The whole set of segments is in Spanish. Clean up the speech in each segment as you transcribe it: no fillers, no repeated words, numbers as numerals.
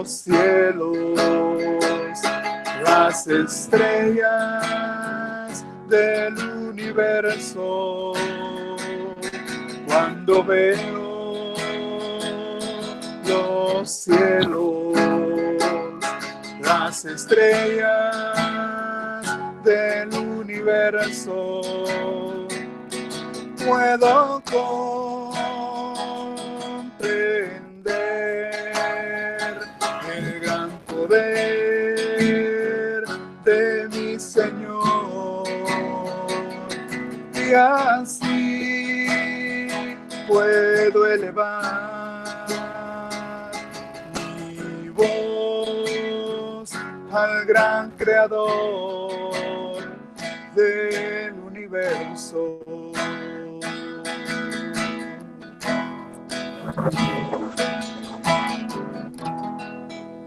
los cielos, las estrellas del universo. Cuando veo los cielos, las estrellas del universo, puedo comprender el gran poder de mi Señor, y así puedo elevar mi voz al gran Creador del universo.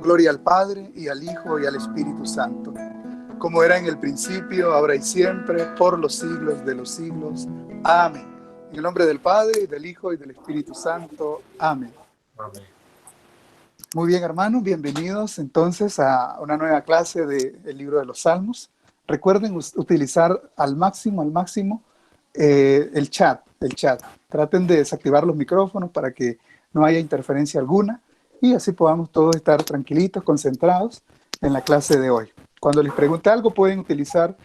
Gloria al Padre, y al Hijo, y al Espíritu Santo, como era en el principio, ahora y siempre, por los siglos de los siglos. Amén. En el nombre del Padre, y del Hijo, y del Espíritu Santo. Amén. Amén. Muy bien, hermanos, bienvenidos entonces a una nueva clase del libro de los Salmos. Recuerden utilizar al máximo el chat. Traten de desactivar los micrófonos para que no haya interferencia alguna y así podamos todos estar tranquilitos, concentrados en la clase de hoy. Cuando les pregunte algo pueden utilizar,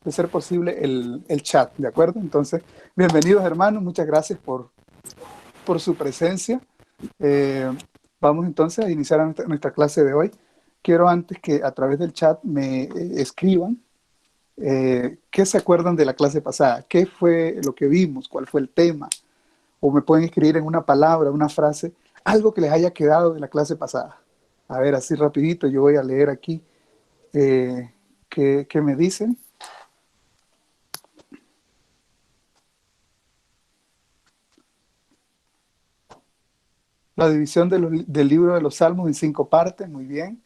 de ser posible, el chat, ¿de acuerdo? Entonces, bienvenidos, hermanos, muchas gracias por su presencia. Vamos entonces a iniciar nuestra clase de hoy. Quiero antes que a través del chat me escriban qué se acuerdan de la clase pasada, qué fue lo que vimos, cuál fue el tema, o me pueden escribir en una palabra, una frase, algo que les haya quedado de la clase pasada. A ver, así rapidito, yo voy a leer aquí qué me dicen. La división del libro de los Salmos en 5 partes, muy bien.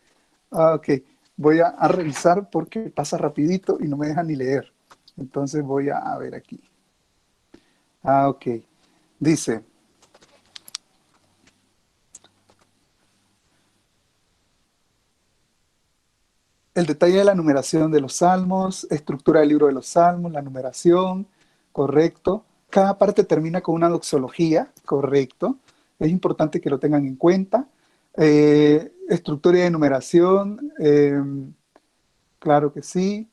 Ok, voy a revisar porque pasa rapidito y no me deja ni leer. Entonces voy a ver aquí. Ok, dice: el detalle de la numeración de los salmos, estructura del libro de los salmos, la numeración, correcto. Cada parte termina con una doxología, correcto. Es importante que lo tengan en cuenta. Estructura de numeración, claro que sí.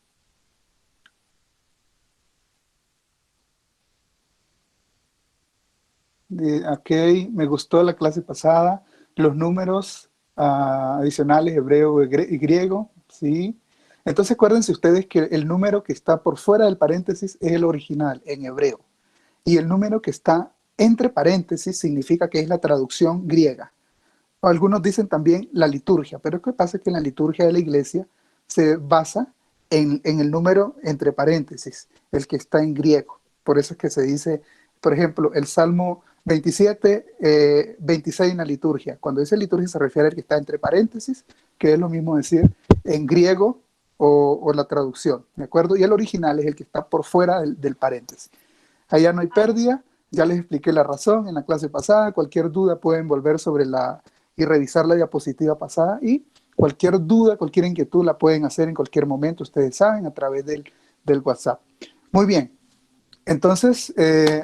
Ok, me gustó la clase pasada. Los números adicionales, hebreo y griego, sí. Entonces acuérdense ustedes que el número que está por fuera del paréntesis es el original en hebreo. Y el número que está entre paréntesis significa que es la traducción griega. Algunos dicen también la liturgia, pero lo que pasa es que en la liturgia de la iglesia se basa en el número entre paréntesis, el que está en griego. Por eso es que se dice, por ejemplo, el Salmo 27, 26 en la liturgia. Cuando dice liturgia se refiere al que está entre paréntesis, que es lo mismo decir en griego o la traducción, ¿de acuerdo? Y el original es el que está por fuera del paréntesis. Allá no hay pérdida, ya les expliqué la razón en la clase pasada. Cualquier duda pueden volver y revisar la diapositiva pasada, y cualquier duda, cualquier inquietud la pueden hacer en cualquier momento, ustedes saben, a través del WhatsApp. Muy bien, entonces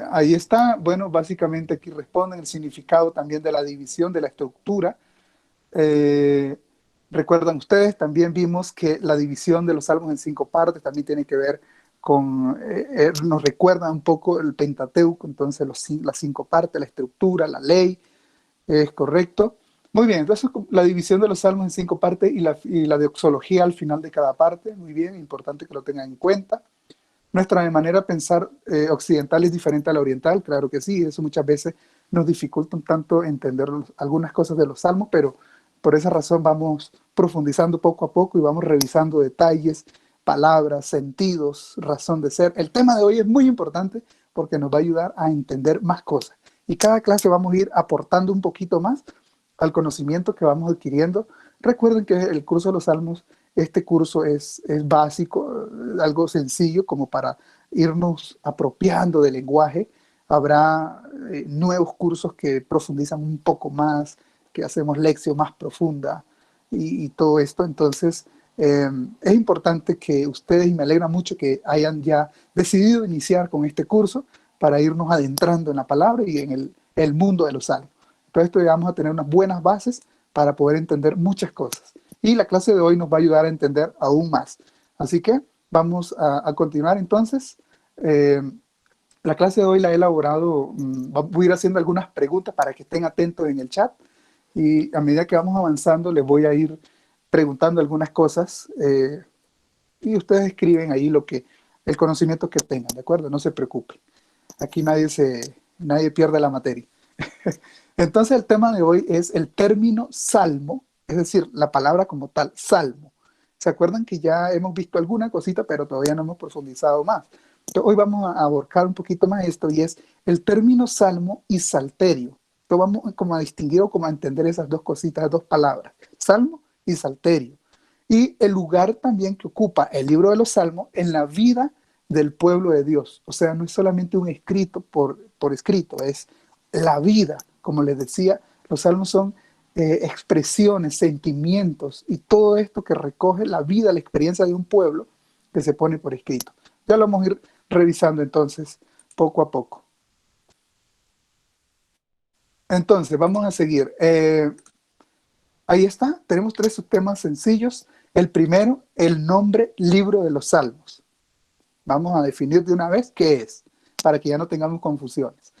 ahí está. Bueno, básicamente aquí responden el significado también de la división, de la estructura. Recuerdan ustedes, también vimos que la división de los salmos en 5 partes también tiene que ver con, nos recuerda un poco el Pentateuco, entonces las 5 partes, la estructura, la ley, es correcto. Muy bien, entonces la división de los salmos en 5 partes y la doxología al final de cada parte, muy bien, importante que lo tengan en cuenta. Nuestra manera de pensar occidental es diferente a la oriental, claro que sí, eso muchas veces nos dificulta un tanto entender algunas cosas de los salmos, pero por esa razón vamos profundizando poco a poco y vamos revisando detalles, palabras, sentidos, razón de ser. El tema de hoy es muy importante porque nos va a ayudar a entender más cosas. Y cada clase vamos a ir aportando un poquito más al conocimiento que vamos adquiriendo. Recuerden que el curso de los Salmos, este curso es básico, algo sencillo como para irnos apropiando del lenguaje. Habrá nuevos cursos que profundizan un poco más, que hacemos lección más profunda, y todo esto. Entonces, es importante que ustedes, y me alegra mucho que hayan ya decidido iniciar con este curso para irnos adentrando en la palabra y en el mundo de los salmos. Entonces, esto ya vamos a tener unas buenas bases para poder entender muchas cosas. Y la clase de hoy nos va a ayudar a entender aún más. Así que vamos a continuar entonces. Eh, la clase de hoy la he elaborado, voy a ir haciendo algunas preguntas para que estén atentos en el chat y a medida que vamos avanzando les voy a ir preguntando algunas cosas y ustedes escriben ahí el conocimiento que tengan, ¿de acuerdo? No se preocupen. Aquí nadie pierde la materia. Entonces el tema de hoy es el término salmo, es decir, la palabra como tal, salmo. ¿Se acuerdan que ya hemos visto alguna cosita, pero todavía no hemos profundizado más? Entonces, hoy vamos a abarcar un poquito más esto y es el término salmo y salterio. Entonces vamos como a distinguir o como a entender esas dos cositas, dos palabras, salmo y salterio. Y el lugar también que ocupa el libro de los salmos en la vida del pueblo de Dios. O sea, no es solamente un escrito por escrito, es la vida. Como les decía, los salmos son expresiones, sentimientos y todo esto que recoge la vida, la experiencia de un pueblo que se pone por escrito. Ya lo vamos a ir revisando entonces poco a poco. Entonces, vamos a seguir. Ahí está, tenemos tres subtemas sencillos. El primero, el nombre libro de los salmos. Vamos a definir de una vez qué es, para que ya no tengamos confusiones.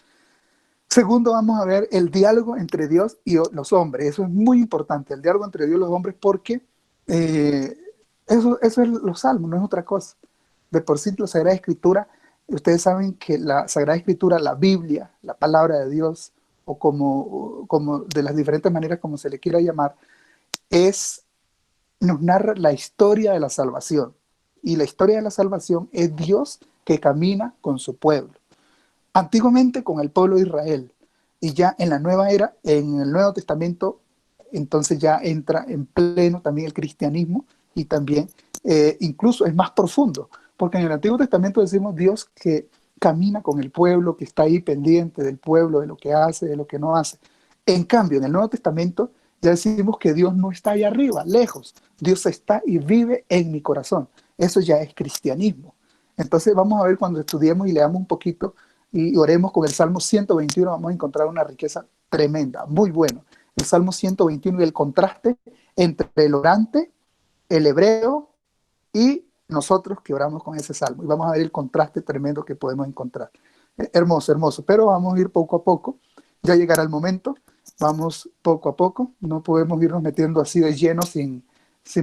Segundo, vamos a ver el diálogo entre Dios y los hombres. Eso es muy importante, el diálogo entre Dios y los hombres, porque eh, eso es los salmos, no es otra cosa. De por sí, la Sagrada Escritura, ustedes saben que la Sagrada Escritura, la Biblia, la palabra de Dios, o como de las diferentes maneras como se le quiera llamar, nos narra la historia de la salvación. Y la historia de la salvación es Dios que camina con su pueblo. Antiguamente con el pueblo de Israel, y ya en la nueva era, en el Nuevo Testamento, entonces ya entra en pleno también el cristianismo y también incluso es más profundo, porque en el Antiguo Testamento decimos Dios que camina con el pueblo, que está ahí pendiente del pueblo, de lo que hace, de lo que no hace. En cambio, en el Nuevo Testamento ya decimos que Dios no está ahí arriba, lejos. Dios está y vive en mi corazón. Eso ya es cristianismo. Entonces vamos a ver cuando estudiemos y leamos un poquito y oremos con el Salmo 121, vamos a encontrar una riqueza tremenda, muy bueno. El Salmo 121 y el contraste entre el orante, el hebreo y nosotros que oramos con ese salmo. Y vamos a ver el contraste tremendo que podemos encontrar. Hermoso, hermoso. Pero vamos a ir poco a poco. Ya llegará el momento. Vamos poco a poco. No podemos irnos metiendo así de lleno sin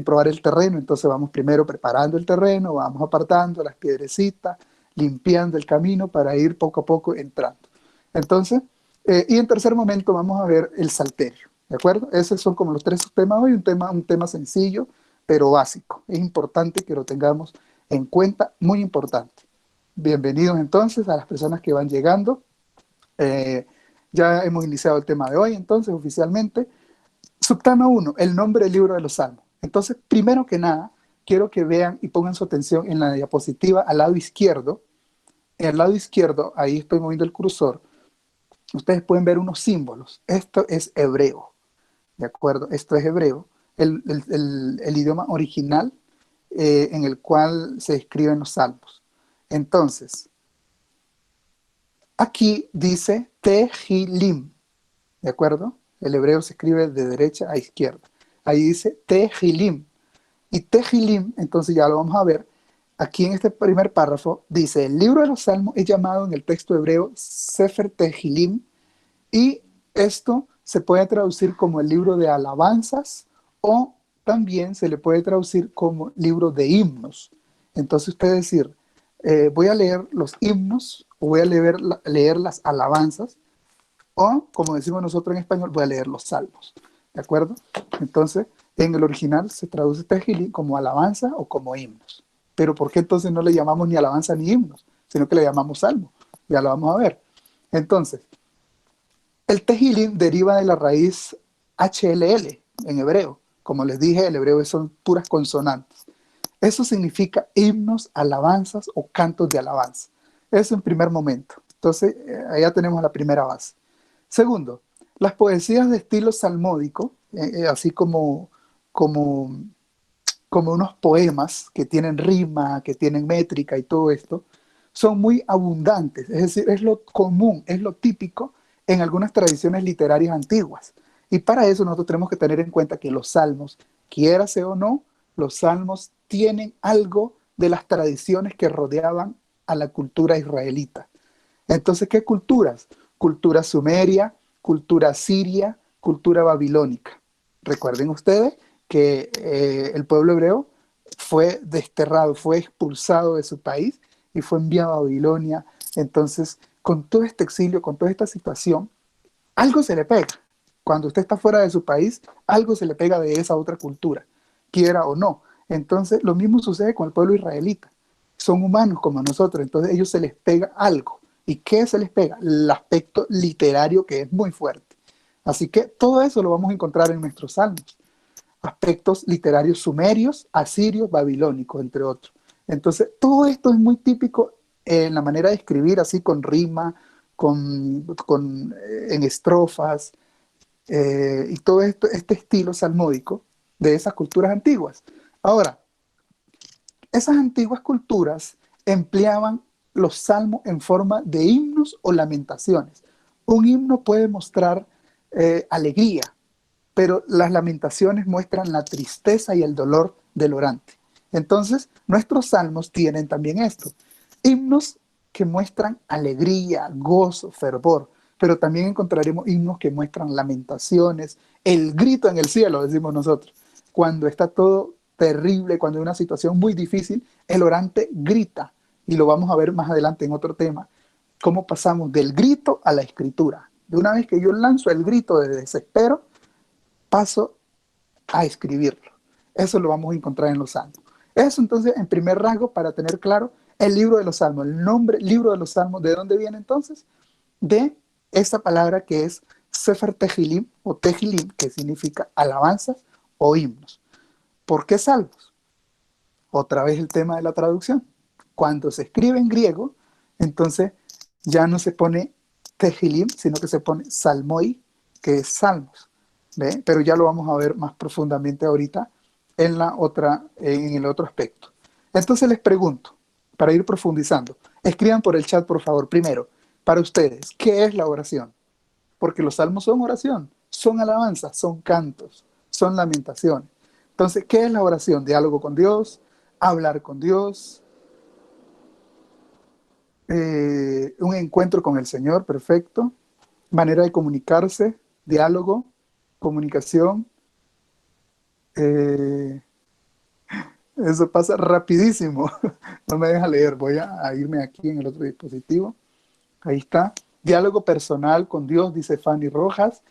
probar el terreno. Entonces vamos primero preparando el terreno, vamos apartando las piedrecitas, limpiando el camino para ir poco a poco entrando. Entonces, y en tercer momento vamos a ver el salterio. ¿De acuerdo? Esos son como los tres temas hoy. Un tema sencillo, pero básico. Es importante que lo tengamos en cuenta, muy importante. Bienvenidos entonces a las personas que van llegando. Ya hemos iniciado el tema de hoy, entonces, oficialmente. Subtema 1, el nombre del libro de los Salmos. Entonces, primero que nada, quiero que vean y pongan su atención en la diapositiva al lado izquierdo. En el lado izquierdo, ahí estoy moviendo el cursor, ustedes pueden ver unos símbolos. Esto es hebreo, ¿de acuerdo? Esto es hebreo, el idioma original en el cual se escriben los salmos. Entonces, aquí dice Tehilim, ¿de acuerdo? El hebreo se escribe de derecha a izquierda. Ahí dice Tehilim. Y Tehilim, entonces ya lo vamos a ver, aquí en este primer párrafo, dice, el libro de los Salmos es llamado en el texto hebreo Sefer Tehilim, y esto se puede traducir como el libro de alabanzas o también se le puede traducir como libro de himnos. Entonces usted decir, voy a leer los himnos o voy a leer las alabanzas o, como decimos nosotros en español, voy a leer los salmos. ¿De acuerdo? Entonces, en el original se traduce Tehillim como alabanza o como himnos. Pero ¿por qué entonces no le llamamos ni alabanza ni himnos? Sino que le llamamos salmo. Ya lo vamos a ver. Entonces, el Tehillim deriva de la raíz HLL en hebreo. Como les dije, el hebreo son puras consonantes. Eso significa himnos, alabanzas o cantos de alabanza. Eso en primer momento. Entonces, allá tenemos la primera base. Segundo, las poesías de estilo salmódico, así como como, como unos poemas que tienen rima, que tienen métrica y todo esto, son muy abundantes, es decir, es lo común, es lo típico en algunas tradiciones literarias antiguas. Y para eso nosotros tenemos que tener en cuenta que los salmos, quiérase o no, los salmos tienen algo de las tradiciones que rodeaban a la cultura israelita. Entonces, ¿qué culturas? Cultura sumeria, cultura siria, cultura babilónica. Recuerden ustedes que el pueblo hebreo fue desterrado, fue expulsado de su país y fue enviado a Babilonia. Entonces, con todo este exilio, con toda esta situación, algo se le pega. Cuando usted está fuera de su país, algo se le pega de esa otra cultura, quiera o no. Entonces, lo mismo sucede con el pueblo israelita. Son humanos como nosotros, entonces a ellos se les pega algo. ¿Y qué se les pega? El aspecto literario que es muy fuerte. Así que todo eso lo vamos a encontrar en nuestros salmos. Aspectos literarios sumerios, asirios, babilónicos, entre otros. Entonces, todo esto es muy típico en la manera de escribir, así con rima, en estrofas, y todo esto, este estilo salmódico de esas culturas antiguas. Ahora, esas antiguas culturas empleaban los salmos en forma de himnos o lamentaciones. Un himno puede mostrar alegría, pero las lamentaciones muestran la tristeza y el dolor del orante. Entonces, nuestros salmos tienen también esto, himnos que muestran alegría, gozo, fervor, pero también encontraremos himnos que muestran lamentaciones, el grito en el cielo, decimos nosotros. Cuando está todo terrible, cuando hay una situación muy difícil, el orante grita, y lo vamos a ver más adelante en otro tema, cómo pasamos del grito a la escritura. De una vez que yo lanzo el grito de desespero, paso a escribirlo. Eso lo vamos a encontrar en los Salmos. Eso entonces, en primer rasgo, para tener claro, el libro de los Salmos, el nombre, libro de los Salmos, ¿de dónde viene entonces? De esa palabra que es Sefer Tehilim o Tehilim, que significa alabanzas o himnos. ¿Por qué salmos? Otra vez el tema de la traducción. Cuando se escribe en griego, entonces ya no se pone Tehilim, sino que se pone Salmoi, que es salmos. ¿Ve? Pero ya lo vamos a ver más profundamente ahorita en el otro aspecto. Entonces les pregunto, para ir profundizando, escriban por el chat, por favor, primero, para ustedes, ¿qué es la oración? Porque los salmos son oración, son alabanzas, son cantos, son lamentaciones. Entonces, ¿qué es la oración? Diálogo con Dios, hablar con Dios, un encuentro con el Señor, perfecto, manera de comunicarse, diálogo, comunicación. eh, Eso pasa rapidísimo. No me deja leer. Voy a irme aquí en el otro dispositivo. Ahí está. Diálogo personal con Dios, dice Fanny Rojas.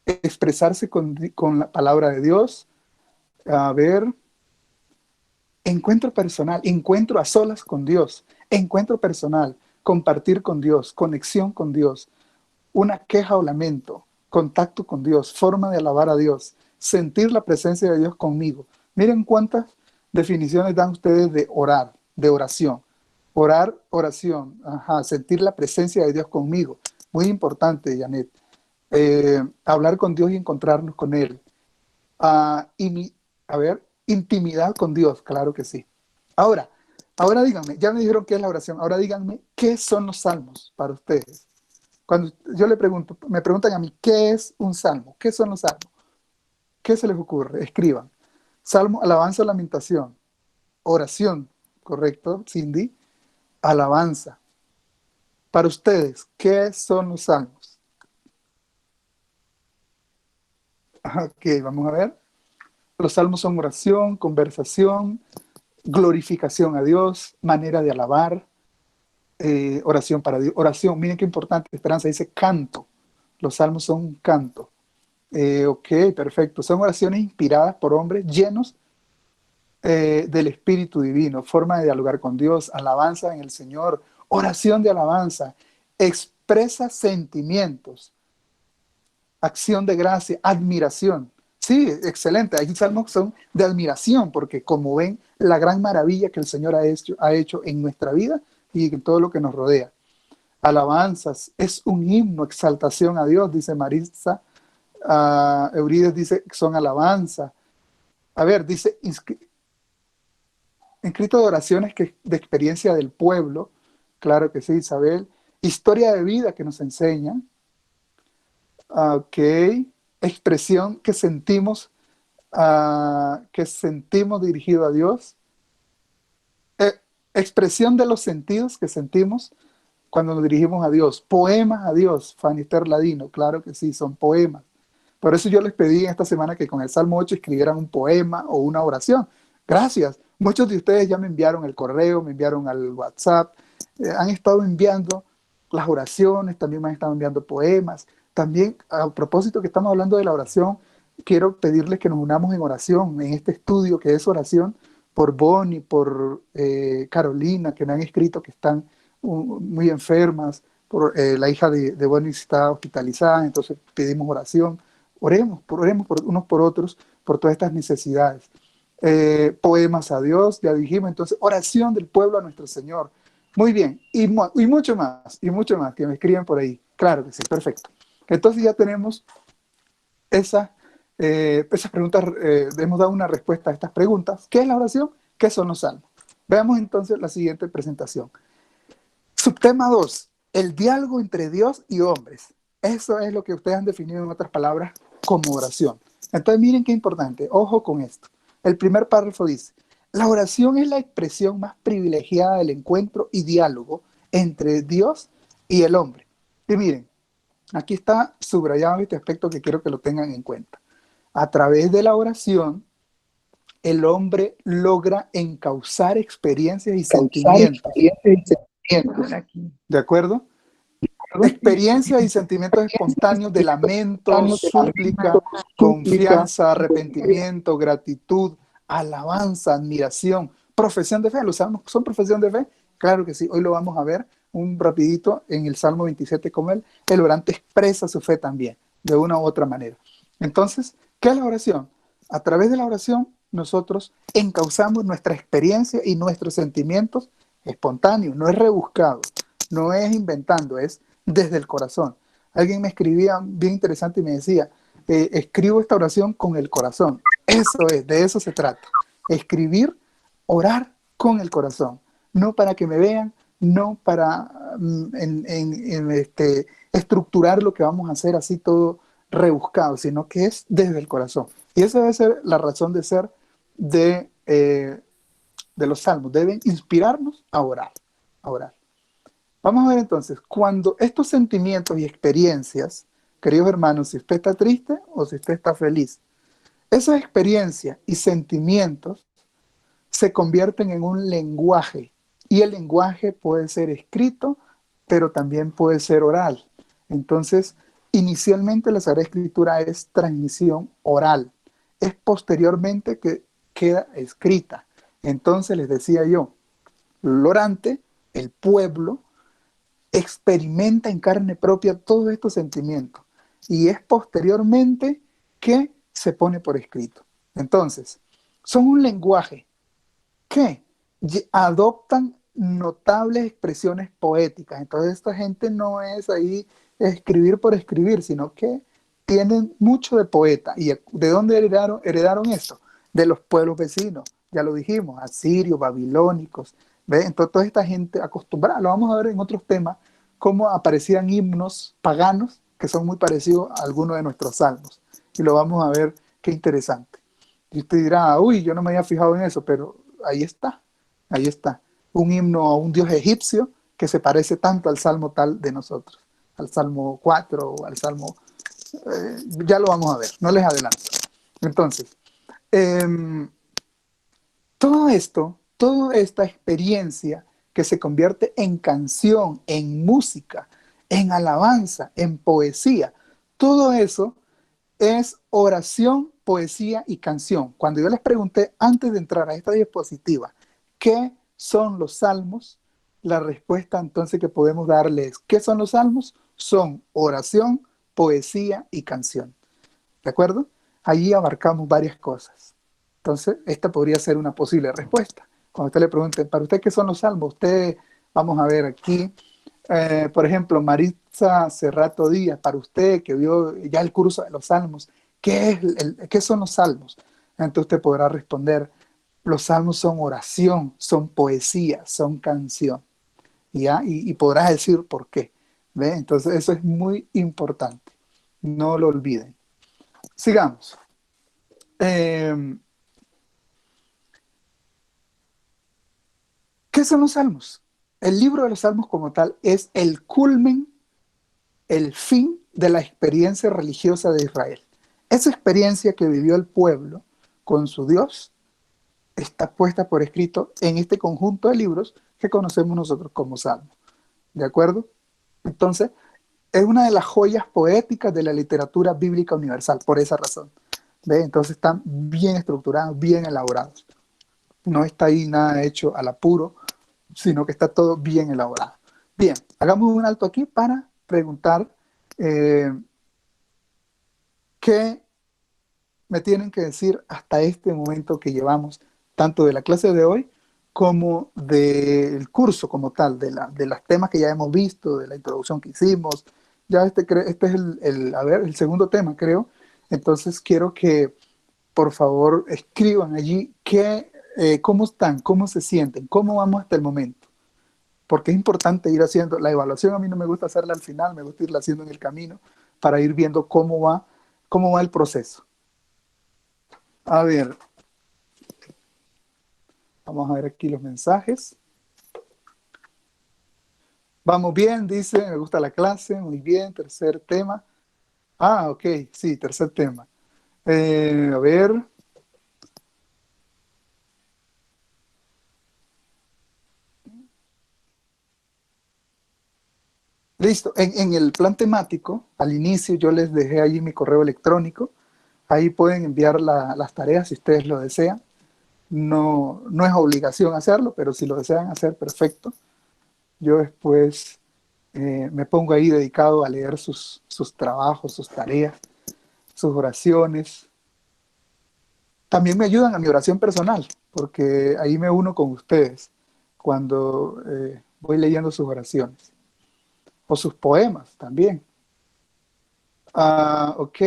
Expresarse con la palabra de Dios. A ver. Encuentro personal. Encuentro a solas con Dios. Encuentro personal. Compartir con Dios. Conexión con Dios. Una queja o lamento, contacto con Dios, forma de alabar a Dios, sentir la presencia de Dios conmigo. Miren cuántas definiciones dan ustedes de orar, de oración. Orar, oración, ajá, sentir la presencia de Dios conmigo. Muy importante, Janet. Hablar con Dios y encontrarnos con Él. A ver, intimidad con Dios, claro que sí. Ahora, ahora díganme, ya me dijeron qué es la oración, ahora díganme, ¿qué son los salmos para ustedes? Cuando yo le pregunto, me preguntan a mí, ¿qué es un salmo? ¿Qué son los salmos? ¿Qué se les ocurre? Escriban. Salmo, alabanza, lamentación. Oración, ¿correcto, Cindy? Alabanza. Para ustedes, ¿qué son los salmos? Ok, vamos a ver. Los salmos son oración, conversación, glorificación a Dios, manera de alabar, oración para Dios. Oración, miren qué importante, Esperanza dice canto. Los salmos son un canto. Ok, perfecto. Son oraciones inspiradas por hombres llenos del Espíritu Divino, forma de dialogar con Dios, alabanza en el Señor, oración de alabanza, expresa sentimientos, acción de gracia, admiración. Sí, excelente. Hay salmos que son de admiración, porque como ven, la gran maravilla que el Señor ha hecho en nuestra vida y en todo lo que nos rodea. Alabanzas, es un himno, exaltación a Dios, dice Marisa. Eurides dice que son alabanza. A ver, dice, inscrito de oraciones de experiencia del pueblo, claro que sí, Isabel. Historia de vida que nos enseñan, ok. Expresión que sentimos dirigido a Dios. Eh, Expresión de los sentidos que sentimos cuando nos dirigimos a Dios. Poemas a Dios, Fanister Ladino, claro que sí, son poemas. Por eso yo les pedí esta semana que con el Salmo 8 escribieran un poema o una oración. Gracias. Muchos de ustedes ya me enviaron el correo, me enviaron al WhatsApp, han estado enviando las oraciones, también me han estado enviando poemas. También, a propósito que estamos hablando de la oración, quiero pedirles que nos unamos en oración, en este estudio que es oración, por Bonnie, por Carolina, que me han escrito que están muy enfermas, por la hija de Bonnie está hospitalizada, entonces pedimos oración. Oremos por unos por otros, por todas estas necesidades. Poemas a Dios, ya dijimos, entonces oración del pueblo a nuestro Señor. Muy bien, y mucho más que me escriben por ahí. Claro que sí, perfecto. Entonces ya tenemos esas preguntas, hemos dado una respuesta a estas preguntas. ¿Qué es la oración? ¿Qué son los salmos? Veamos entonces la siguiente presentación. Subtema 2, el diálogo entre Dios y hombres. Eso es lo que ustedes han definido en otras palabras como oración. Entonces miren qué importante, ojo con esto. El primer párrafo dice, la oración es la expresión más privilegiada del encuentro y diálogo entre Dios y el hombre. Y miren, aquí está subrayado este aspecto que quiero que lo tengan en cuenta. A través de la oración, el hombre logra encauzar experiencias y sentimientos. ¿De acuerdo? Experiencias y sentimientos espontáneos de lamento, súplica, confianza, arrepentimiento, gratitud, alabanza, admiración, profesión de fe. ¿Los salmos son profesión de fe? Claro que sí. Hoy lo vamos a ver un rapidito en el Salmo 27, como el orante expresa su fe también, de una u otra manera. Entonces, ¿qué es la oración? A través de la oración, nosotros encauzamos nuestra experiencia y nuestros sentimientos espontáneos, no es rebuscado, no es inventando, es desde el corazón. Alguien me escribía bien interesante y me decía, escribo esta oración con el corazón. Eso es, de eso se trata. Escribir, orar con el corazón. No para que me vean, no para estructurar lo que vamos a hacer así todo rebuscado, sino que es desde el corazón. Y esa debe ser la razón de ser de los salmos. Deben inspirarnos a orar, a orar. Vamos a ver entonces, cuando estos sentimientos y experiencias, queridos hermanos, si usted está triste o si usted está feliz, esas experiencias y sentimientos se convierten en un lenguaje, y el lenguaje puede ser escrito, pero también puede ser oral. Entonces, inicialmente la Sagrada Escritura es transmisión oral, es posteriormente que queda escrita. Entonces les decía yo, el orante, el pueblo, experimenta en carne propia todos estos sentimientos y es posteriormente que se pone por escrito. Entonces, son un lenguaje que adoptan notables expresiones poéticas. Entonces, esta gente no es ahí escribir por escribir, sino que tienen mucho de poeta. ¿Y de dónde heredaron esto? De los pueblos vecinos, ya lo dijimos, asirios, babilónicos. ¿Ve? Entonces, toda esta gente acostumbrada, lo vamos a ver en otros temas, cómo aparecían himnos paganos que son muy parecidos a algunos de nuestros salmos. Y lo vamos a ver, qué interesante. Y usted dirá, uy, yo no me había fijado en eso, pero ahí está, ahí está. Un himno a un dios egipcio que se parece tanto al salmo tal de nosotros, al salmo 4 o al salmo... ya lo vamos a ver, no les adelanto. Entonces, todo esto, toda esta experiencia que se convierte en canción, en música, en alabanza, en poesía, todo eso es oración, poesía y canción. Cuando yo les pregunté antes de entrar a esta diapositiva, ¿qué son los salmos? La respuesta entonces que podemos darles, ¿qué son los salmos? Son oración, poesía y canción. ¿De acuerdo? Allí abarcamos varias cosas. Entonces, esta podría ser una posible respuesta. Cuando usted le pregunte, ¿para usted qué son los salmos? Usted, vamos a ver aquí, Por ejemplo, Maritza Cerrato Díaz, para usted que vio ya el curso de los salmos, ¿qué son los salmos? Entonces usted podrá responder, los salmos son oración, son poesía, son canción. ¿Ya? Y podrás decir por qué. ¿Ve? Entonces eso es muy importante. No lo olviden. Sigamos. Eh, ¿Qué son los salmos? El libro de los salmos como tal es el culmen, el fin de la experiencia religiosa de Israel. Esa experiencia que vivió el pueblo con su Dios está puesta por escrito en este conjunto de libros que conocemos nosotros como salmos. ¿De acuerdo? Entonces, es una de las joyas poéticas de la literatura bíblica universal, por esa razón. ¿Ve? Entonces están bien estructurados, bien elaborados. No está ahí nada hecho al apuro, sino que está todo bien elaborado. Bien, hagamos un alto aquí para preguntar eh, qué me tienen que decir hasta este momento que llevamos, tanto de la clase de hoy como del curso como tal, de los temas que ya hemos visto, de la introducción que hicimos. Ya este es a ver, el segundo tema, creo. Entonces quiero que por favor escriban allí cómo están, cómo se sienten, cómo vamos hasta el momento. Porque es importante ir haciendo la evaluación. A mí no me gusta hacerla al final, me gusta irla haciendo en el camino para ir viendo cómo va el proceso. A ver, vamos a ver aquí los mensajes. Vamos bien, dice, me gusta la clase, muy bien, tercer tema. Ah, ok, sí, tercer tema. A ver, listo. En el plan temático, al inicio yo les dejé ahí mi correo electrónico. Ahí pueden enviar las tareas si ustedes lo desean. No, no es obligación hacerlo, pero si lo desean hacer, perfecto. Yo después me pongo ahí dedicado a leer sus trabajos, sus tareas, sus oraciones. También me ayudan a mi oración personal, porque ahí me uno con ustedes cuando voy leyendo sus oraciones o sus poemas también. Ah, ok,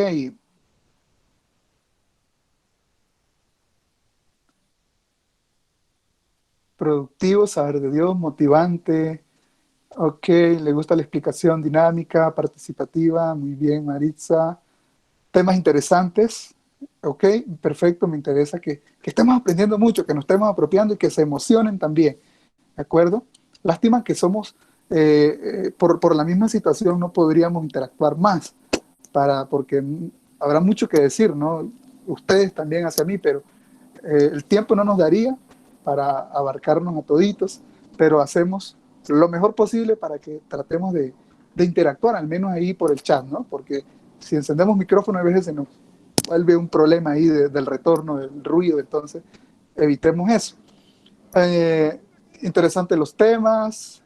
productivo, saber de Dios, motivante. Ok, le gusta la explicación dinámica, participativa. Muy bien, Maritza. Temas interesantes. Ok, perfecto, me interesa que estemos aprendiendo mucho, que nos estemos apropiando y que se emocionen también. ¿De acuerdo? Lástima que somos, por la misma situación no podríamos interactuar más, porque habrá mucho que decir, ¿no? Ustedes también hacia mí, pero el tiempo no nos daría para abarcarnos a toditos, pero hacemos lo mejor posible para que tratemos de interactuar, al menos ahí por el chat, ¿no? Porque si encendemos micrófono a veces se nos vuelve un problema ahí del retorno, del ruido, entonces evitemos eso. Eh, Interesantes los temas.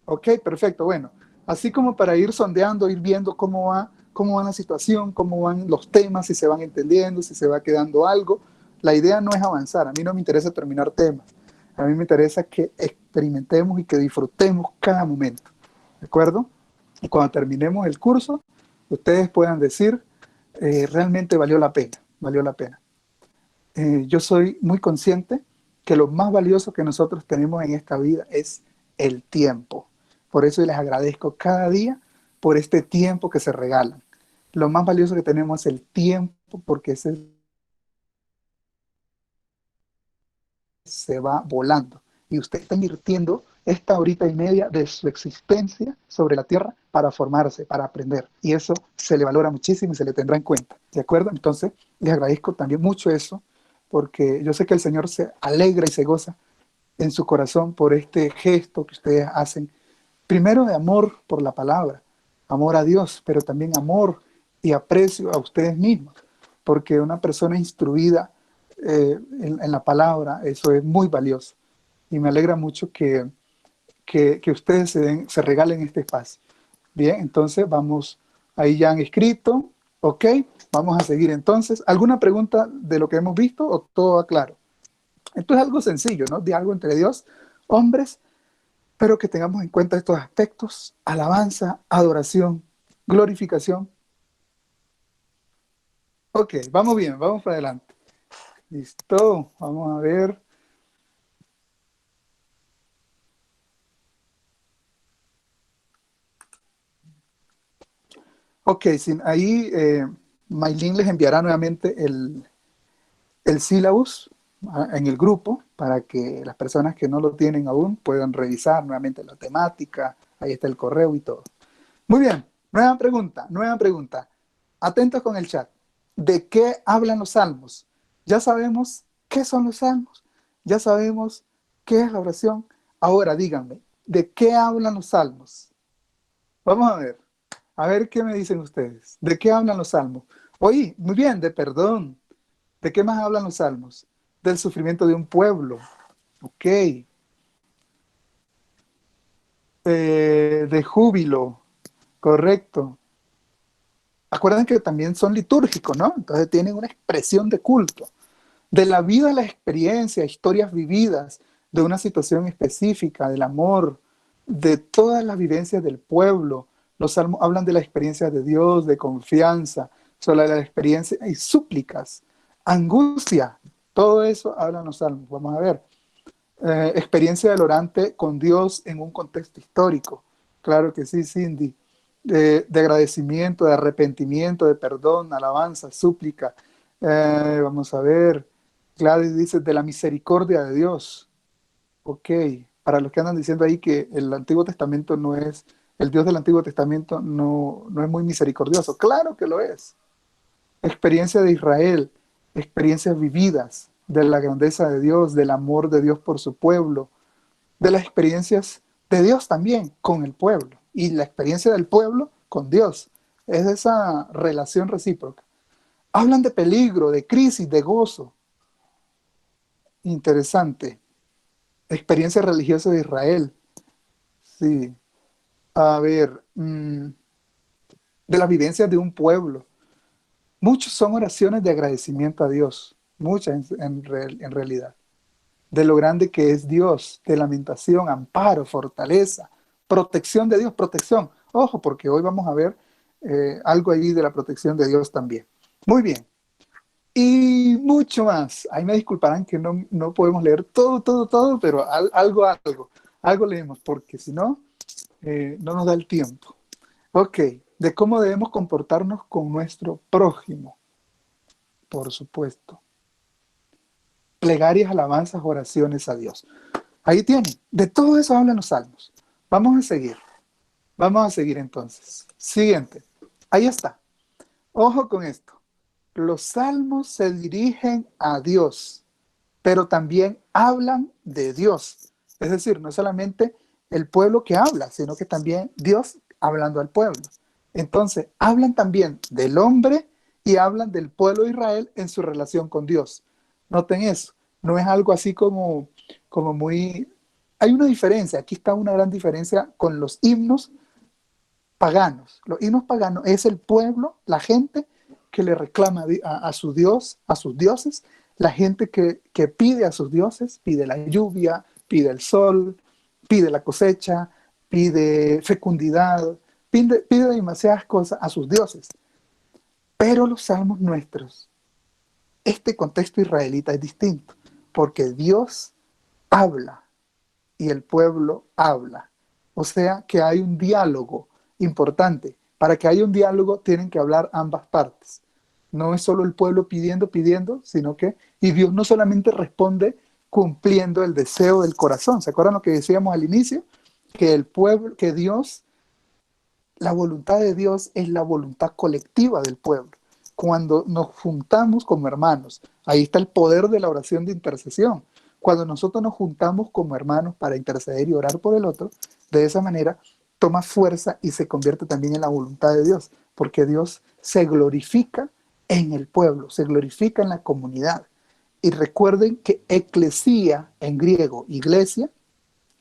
Ok, perfecto. Bueno, así como para ir sondeando, ir viendo cómo va la situación, cómo van los temas, si se van entendiendo, si se va quedando algo. La idea no es avanzar. A mí no me interesa terminar temas. A mí me interesa que experimentemos y que disfrutemos cada momento. ¿De acuerdo? Y cuando terminemos el curso, ustedes puedan decir, realmente valió la pena, valió la pena. Yo soy muy consciente que lo más valioso que nosotros tenemos en esta vida es el tiempo. Por eso les agradezco cada día por este tiempo que se regalan. Lo más valioso que tenemos es el tiempo porque ese se va volando. Y usted está invirtiendo esta horita y media de su existencia sobre la tierra para formarse, para aprender. Y eso se le valora muchísimo y se le tendrá en cuenta. ¿De acuerdo? Entonces, les agradezco también mucho eso, porque yo sé que el Señor se alegra y se goza en su corazón por este gesto que ustedes hacen. Primero de amor por la palabra, amor a Dios, pero también amor y aprecio a ustedes mismos, porque una persona instruida en la palabra, eso es muy valioso. Y me alegra mucho que ustedes se regalen este espacio. Bien, entonces vamos, ahí ya han escrito, ok, vamos a seguir entonces. ¿Alguna pregunta de lo que hemos visto o todo claro? Esto es algo sencillo, ¿no? Diálogo entre Dios, hombres, Pero que tengamos en cuenta estos aspectos: alabanza, adoración, glorificación. Ok, vamos bien, vamos para adelante. Listo, vamos a ver. Ok, ahí Maylin les enviará nuevamente el sílabus en el grupo para que las personas que no lo tienen aún puedan revisar nuevamente la temática. Ahí está el correo y todo. Muy bien, nueva pregunta, nueva pregunta. Atentos con el chat. ¿De qué hablan los salmos? Ya sabemos qué son los salmos, ya sabemos qué es la oración. Ahora díganme, ¿de qué hablan los salmos? Vamos a ver qué me dicen ustedes. ¿De qué hablan los salmos? Oye, muy bien, de perdón. ¿De qué más hablan los salmos? Del sufrimiento de un pueblo. Ok. De júbilo. Correcto. Acuerden que también son litúrgicos, ¿no? Entonces tienen una expresión de culto. De la vida, la experiencia, historias vividas, de una situación específica, del amor, de todas las vivencias del pueblo. Los salmos hablan de la experiencia de Dios, de confianza, sobre la experiencia y súplicas, angustia. Todo eso hablan los salmos. Vamos a ver. Experiencia del orante con Dios en un contexto histórico. Claro que sí, Cindy. De agradecimiento, de arrepentimiento, de perdón, alabanza, súplica. Vamos a ver. Gladys dice de la misericordia de Dios. Ok. Para los que andan diciendo ahí que el Antiguo Testamento no es, el Dios del Antiguo Testamento no es muy misericordioso. Claro que lo es. Experiencia de Israel, experiencias vividas de la grandeza de Dios, del amor de Dios por su pueblo, de las experiencias de Dios también con el pueblo y la experiencia del pueblo con Dios. Es esa relación recíproca. Hablan de peligro, de crisis, de gozo. Interesante. Experiencia religiosa de Israel. Sí. A ver, de las vivencias de un pueblo. Muchos son oraciones de agradecimiento a Dios. Muchas en realidad. De lo grande que es Dios, de lamentación, amparo, fortaleza, protección de Dios, protección. Ojo, porque hoy vamos a ver algo ahí de la protección de Dios también. Muy bien. Y mucho más. Ahí me disculparán que no podemos leer todo, pero algo leemos, porque si no, no nos da el tiempo. Ok, de cómo debemos comportarnos con nuestro prójimo, por supuesto. Plegarias, alabanzas, oraciones a Dios. Ahí tienen. De todo eso hablan los salmos. Vamos a seguir. Vamos a seguir entonces. Siguiente. Ahí está. Ojo con esto. Los salmos se dirigen a Dios, pero también hablan de Dios. Es decir, no solamente el pueblo que habla, sino que también Dios hablando al pueblo. Entonces, hablan también del hombre y hablan del pueblo de Israel en su relación con Dios. Noten eso. No es algo así como muy... Hay una diferencia. Aquí está una gran diferencia con los himnos paganos. Los himnos paganos es el pueblo, la gente que le reclama a su Dios, a sus dioses, la gente que pide a sus dioses, pide la lluvia, pide el sol, pide la cosecha, pide fecundidad, pide demasiadas cosas a sus dioses. Pero los salmos nuestros, este contexto israelita es distinto, porque Dios habla y el pueblo habla. O sea que hay un diálogo importante. Para que haya un diálogo tienen que hablar ambas partes. No es solo el pueblo pidiendo, sino que, y Dios no solamente responde cumpliendo el deseo del corazón. ¿Se acuerdan lo que decíamos al inicio? Que el pueblo, que Dios, la voluntad de Dios es la voluntad colectiva del pueblo. Cuando nos juntamos como hermanos, ahí está el poder de la oración de intercesión. Cuando nosotros nos juntamos como hermanos para interceder y orar por el otro, de esa manera toma fuerza y se convierte también en la voluntad de Dios, porque Dios se glorifica en el pueblo, se glorifica en la comunidad. Y recuerden que eclesía en griego, iglesia,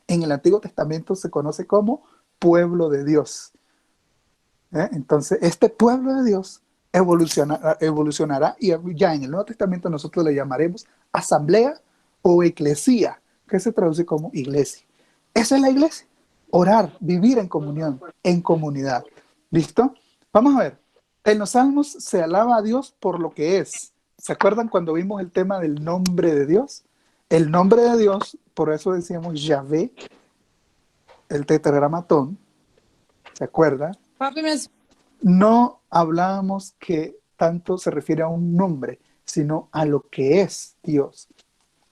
en el Antiguo Testamento se conoce como pueblo de Dios. Entonces, este pueblo de Dios evolucionará y ya en el Nuevo Testamento nosotros le llamaremos asamblea o eclesía, que se traduce como iglesia. Esa es la iglesia. Orar, vivir en comunión, en comunidad. ¿Listo? Vamos a ver. En los salmos se alaba a Dios por lo que es. ¿Se acuerdan cuando vimos el tema del nombre de Dios? El nombre de Dios, por eso decíamos Yahvé, el tetragramatón, ¿se acuerda? Papi, me... No hablábamos que tanto se refiere a un nombre, sino a lo que es Dios.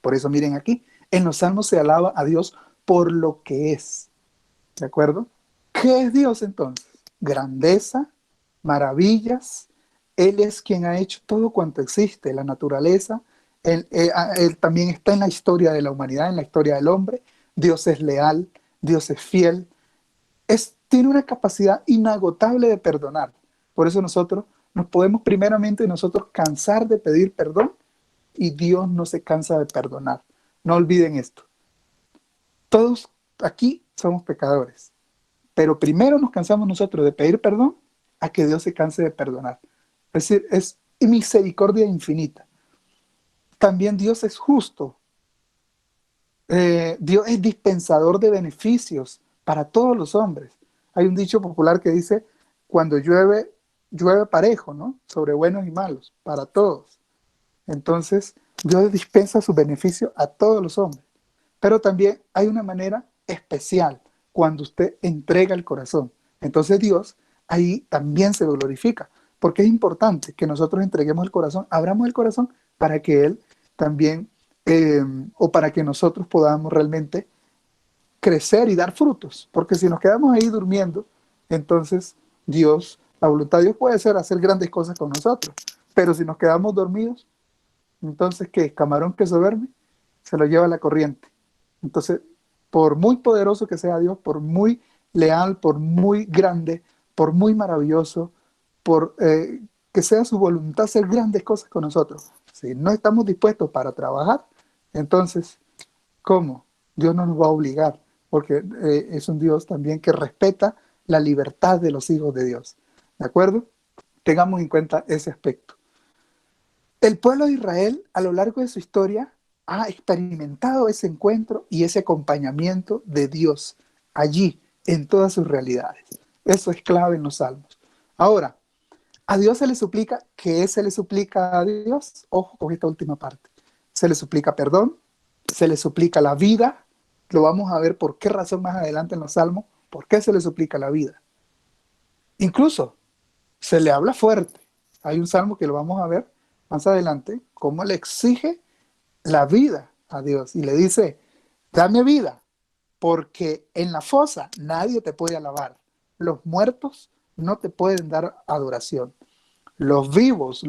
Por eso miren aquí, en los salmos se alaba a Dios por lo que es. ¿De acuerdo? ¿Qué es Dios entonces? Grandeza, maravillas. Él es quien ha hecho todo cuanto existe, la naturaleza. Él también está en la historia de la humanidad, en la historia del hombre. Dios es leal, Dios es fiel. Tiene una capacidad inagotable de perdonar. Por eso nosotros nos podemos primeramente nosotros cansar de pedir perdón y Dios no se cansa de perdonar. No olviden esto. Todos aquí somos pecadores. Pero primero nos cansamos nosotros de pedir perdón a que Dios se canse de perdonar. Es decir, es misericordia infinita. También Dios es justo. Dios es dispensador de beneficios para todos los hombres. Hay un dicho popular que dice, cuando llueve, llueve parejo, ¿no? Sobre buenos y malos, para todos. Entonces, Dios dispensa su beneficio a todos los hombres. Pero también hay una manera especial cuando usted entrega el corazón. Entonces Dios ahí también se glorifica, porque es importante que nosotros entreguemos el corazón, abramos el corazón para que Él también, o para que nosotros podamos realmente crecer y dar frutos, porque si nos quedamos ahí durmiendo, entonces Dios, la voluntad de Dios puede ser hacer grandes cosas con nosotros, pero si nos quedamos dormidos, entonces ¿qué? Camarón que se duerme, se lo lleva la corriente. Entonces, por muy poderoso que sea Dios, por muy leal, por muy grande, por muy maravilloso, por que sea su voluntad hacer grandes cosas con nosotros, si no estamos dispuestos para trabajar, entonces, ¿cómo? Dios no nos va a obligar, porque es un Dios también que respeta la libertad de los hijos de Dios. ¿De acuerdo? Tengamos en cuenta ese aspecto. El pueblo de Israel, a lo largo de su historia, ha experimentado ese encuentro y ese acompañamiento de Dios allí, en todas sus realidades. Eso es clave en los salmos. Ahora, a Dios se le suplica, ¿qué se le suplica a Dios? Ojo con esta última parte. Se le suplica perdón, se le suplica la vida. Lo vamos a ver por qué razón más adelante en los salmos, por qué se le suplica la vida. Incluso se le habla fuerte. Hay un salmo que lo vamos a ver más adelante, cómo le exige la vida a Dios y le dice, dame vida, porque en la fosa nadie te puede alabar. Los muertos no te pueden dar adoración. Los vivos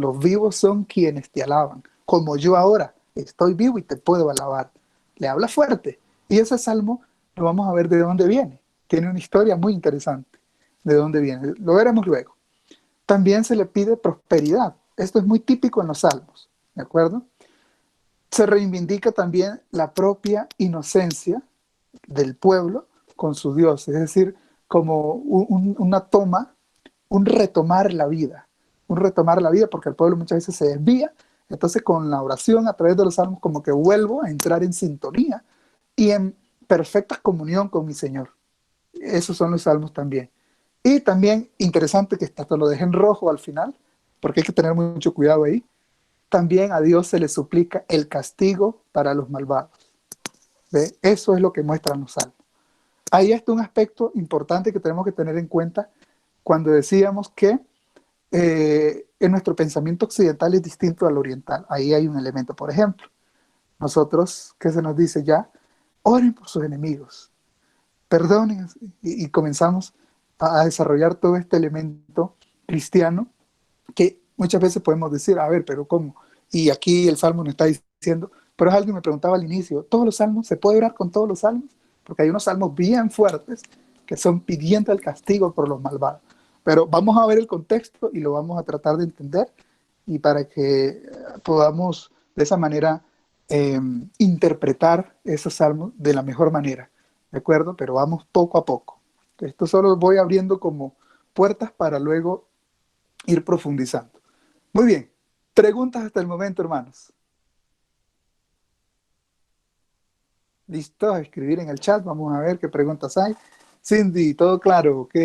son quienes te alaban, como yo ahora estoy vivo y te puedo alabar. Le habla fuerte. Y ese salmo lo vamos a ver de dónde viene. Tiene una historia muy interesante de dónde viene. Lo veremos luego. También se le pide prosperidad. Esto es muy típico en los salmos, ¿de acuerdo? Se reivindica también la propia inocencia del pueblo con su Dios, es decir, como una toma, un retomar la vida, porque el pueblo muchas veces se desvía, entonces con la oración a través de los salmos como que vuelvo a entrar en sintonía y en perfecta comunión con mi Señor. Esos son los salmos también. Y también interesante que esto lo dejen rojo al final, porque hay que tener mucho cuidado ahí. También a Dios se le suplica el castigo para los malvados. ¿Ve? Eso es lo que muestran los salmos. Ahí está un aspecto importante que tenemos que tener en cuenta cuando decíamos que en nuestro pensamiento occidental es distinto al oriental. Ahí hay un elemento, por ejemplo. Nosotros, ¿qué se nos dice ya? Oren por sus enemigos, perdonen, y comenzamos a desarrollar todo este elemento cristiano que muchas veces podemos decir, a ver, pero ¿cómo? Y aquí el Salmo nos está diciendo, pero es algo que me preguntaba al inicio, ¿todos los salmos, se puede orar con todos los salmos? Porque hay unos salmos bien fuertes que son pidiendo el castigo por los malvados. Pero vamos a ver el contexto y lo vamos a tratar de entender y para que podamos de esa manera interpretar esos salmos de la mejor manera, ¿de acuerdo? Pero vamos poco a poco. Esto solo voy abriendo como puertas para luego ir profundizando. Muy bien, preguntas hasta el momento, hermanos. ¿Listos? A escribir en el chat, vamos a ver qué preguntas hay. Cindy, todo claro, ok.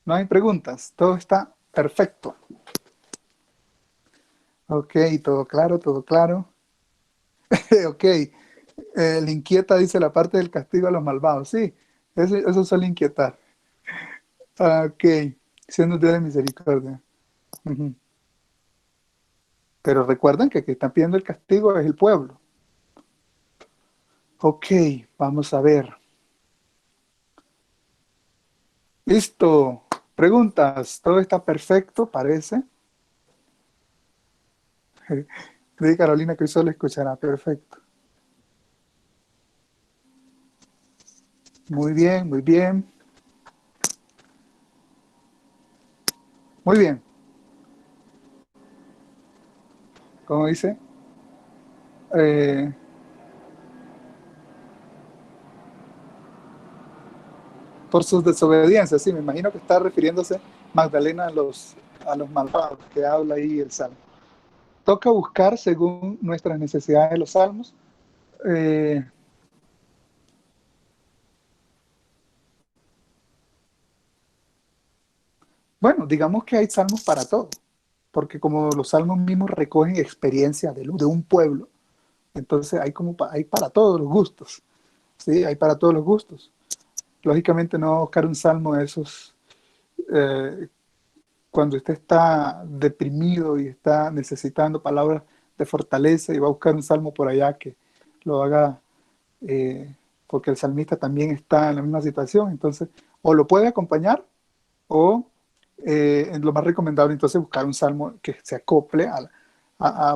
No hay preguntas, todo está perfecto. Ok, todo claro, todo claro. Ok, le inquieta, dice la parte del castigo a los malvados. Sí, eso suele inquietar. Ah, ok, siendo Dios de misericordia. Ujú. Pero recuerden que quien está pidiendo el castigo es el pueblo. Ok, vamos a ver. Listo. Preguntas. Todo está perfecto, parece. Dice Carolina que hoy solo escuchará. Perfecto. Muy bien, muy bien. Muy bien. ¿Cómo dice? Eh, por sus desobediencias, sí, me imagino que está refiriéndose Magdalena a los malvados que habla ahí el Salmo. Toca buscar según nuestras necesidades de los salmos. Eh, bueno, digamos que hay salmos para todo, porque como los salmos mismos recogen experiencias de un pueblo, entonces hay como hay para todos los gustos, ¿sí? Hay para todos los gustos. Lógicamente no va a buscar un salmo de esos eh, cuando usted está deprimido y está necesitando palabras de fortaleza y va a buscar un salmo por allá que lo haga, eh, porque el salmista también está en la misma situación, entonces o lo puede acompañar o lo más recomendable entonces buscar un salmo que se acople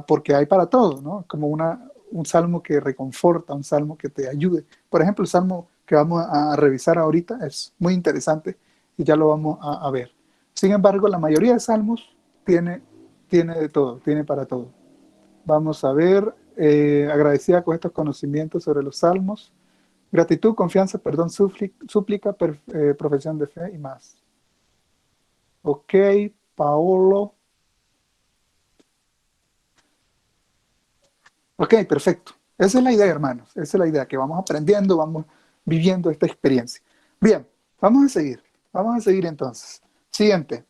porque hay para todo, ¿no? Como un salmo que reconforta, un salmo que te ayude. Por ejemplo, el salmo que vamos a revisar ahorita es muy interesante y ya lo vamos a ver. Sin embargo, la mayoría de salmos tiene, tiene de todo, tiene para todo. Vamos a ver, agradecida con estos conocimientos sobre los salmos, gratitud, confianza, perdón, súplica, profesión de fe y más. Ok, Paolo. Ok, perfecto. Esa es la idea, hermanos. Esa es la idea, que vamos aprendiendo, vamos viviendo esta experiencia. Bien, vamos a seguir. Vamos a seguir entonces. Siguiente.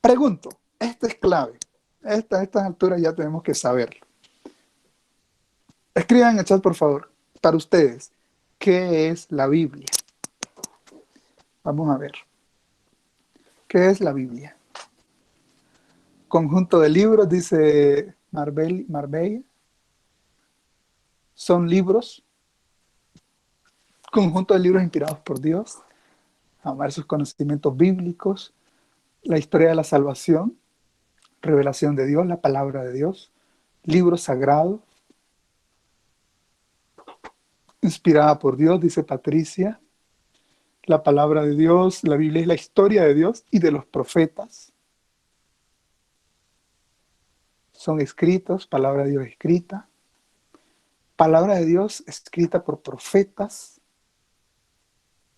Pregunto. Esta es clave. A estas alturas ya tenemos que saberlo. Escriban en el chat, por favor, para ustedes, ¿qué es la Biblia? Vamos a ver. ¿Qué es la Biblia? Conjunto de libros, dice Marbella. Son libros, conjunto de libros inspirados por Dios, amar sus conocimientos bíblicos, la historia de la salvación, revelación de Dios, la palabra de Dios, libro sagrado, inspirada por Dios, dice Patricia, la palabra de Dios, la Biblia es la historia de Dios y de los profetas. Son escritos, palabra de Dios escrita, palabra de Dios escrita por profetas.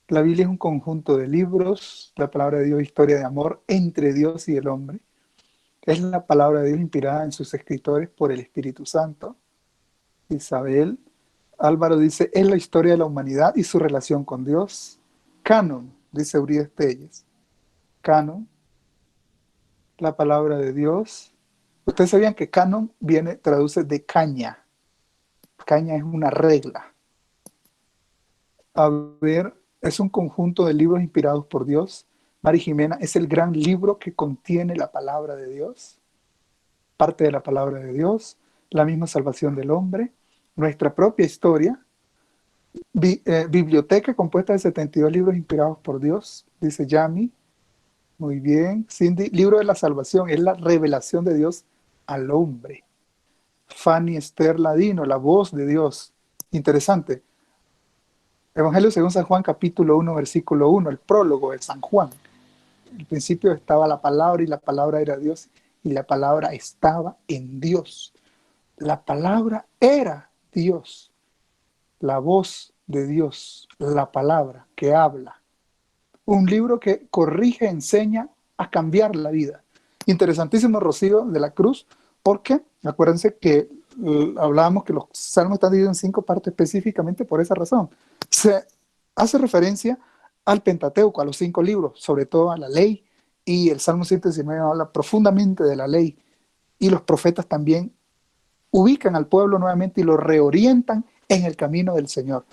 La Biblia es un conjunto de libros, la palabra de Dios, historia de amor entre Dios y el hombre. Es la palabra de Dios inspirada en sus escritores por el Espíritu Santo. Isabel Álvaro dice, es la historia de la humanidad y su relación con Dios. Canon, dice Urias Telles. Canon, la palabra de Dios. Ustedes sabían que canon traduce de caña. Caña es una regla. A ver, es un conjunto de libros inspirados por Dios. Mari Jimena, es el gran libro que contiene la palabra de Dios, parte de la palabra de Dios, la misma salvación del hombre, nuestra propia historia, biblioteca compuesta de 72 libros inspirados por Dios, dice Yami. Muy bien. Cindy, libro de la salvación, es la revelación de Dios al hombre. Fanny Esther Ladino, la voz de Dios. Interesante. Evangelio según San Juan, capítulo 1, versículo 1, el prólogo de San Juan. Al principio estaba la palabra y la palabra era Dios y la palabra estaba en Dios. La palabra era Dios, la voz de Dios, la palabra que habla. Un libro que corrige, enseña a cambiar la vida. Interesantísimo, Rocío de la Cruz, ¿Por qué? Acuérdense que hablábamos que los salmos están divididos en 5 partes específicamente por esa razón. Se hace referencia al Pentateuco, a los 5 libros, sobre todo a la ley, y el Salmo 119 habla profundamente de la ley, y los profetas también ubican al pueblo nuevamente y lo reorientan en el camino del Señor.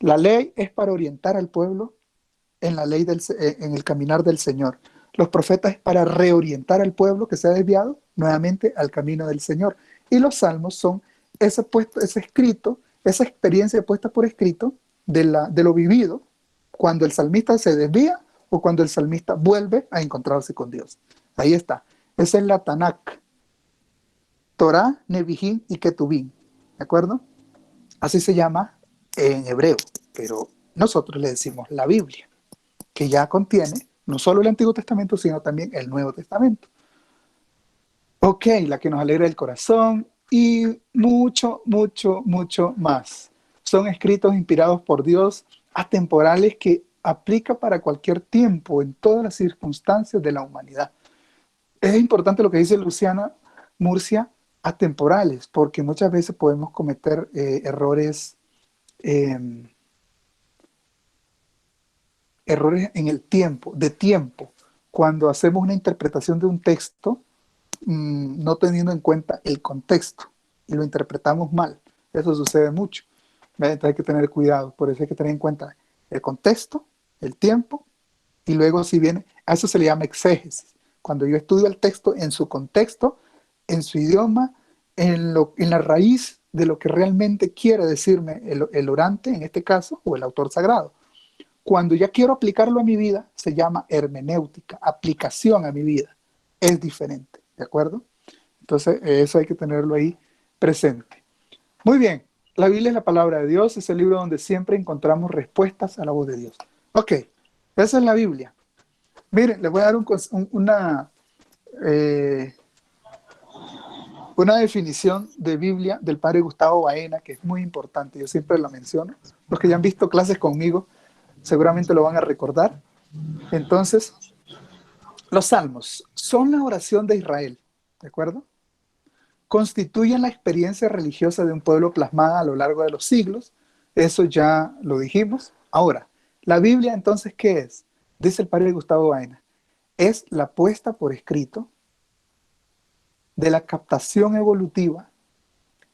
La ley es para orientar al pueblo en la ley en el caminar del Señor. Los profetas es para reorientar al pueblo que se ha desviado nuevamente al camino del Señor. Y los salmos son ese escrito, esa experiencia puesta por escrito de lo vivido cuando el salmista se desvía o cuando el salmista vuelve a encontrarse con Dios. Ahí está. Esa es la Tanakh, Torah, Nevi'im y Ketuvim. ¿De acuerdo? Así se llama en hebreo, pero nosotros le decimos la Biblia, que ya contiene no solo el Antiguo Testamento, sino también el Nuevo Testamento. Ok, la que nos alegra el corazón y mucho, mucho, mucho más. Son escritos inspirados por Dios, atemporales, que aplica para cualquier tiempo, en todas las circunstancias de la humanidad. Es importante lo que dice Luciana Murcia, atemporales, porque muchas veces podemos cometer errores eh, errores en el tiempo, de tiempo, cuando hacemos una interpretación de un texto no teniendo en cuenta el contexto y lo interpretamos mal. Eso sucede mucho. Entonces hay que tener cuidado, por eso hay que tener en cuenta el contexto, el tiempo, y luego si viene, a eso se le llama exégesis. Cuando yo estudio el texto en su contexto, en su idioma, en la raíz de lo que realmente quiere decirme el orante, en este caso, o el autor sagrado. Cuando ya quiero aplicarlo a mi vida, se llama hermenéutica, aplicación a mi vida. Es diferente, ¿de acuerdo? Entonces, eso hay que tenerlo ahí presente. Muy bien, la Biblia es la palabra de Dios, es el libro donde siempre encontramos respuestas a la voz de Dios. Ok, esa es la Biblia. Miren, les voy a dar eh, una definición de Biblia del padre Gustavo Baena, que es muy importante, yo siempre la menciono. Los que ya han visto clases conmigo seguramente lo van a recordar. Entonces, los salmos son la oración de Israel, ¿de acuerdo? Constituyen la experiencia religiosa de un pueblo plasmada a lo largo de los siglos. Eso ya lo dijimos. Ahora, la Biblia entonces, ¿qué es? Dice el padre Gustavo Baena. Es la puesta por escrito de la captación evolutiva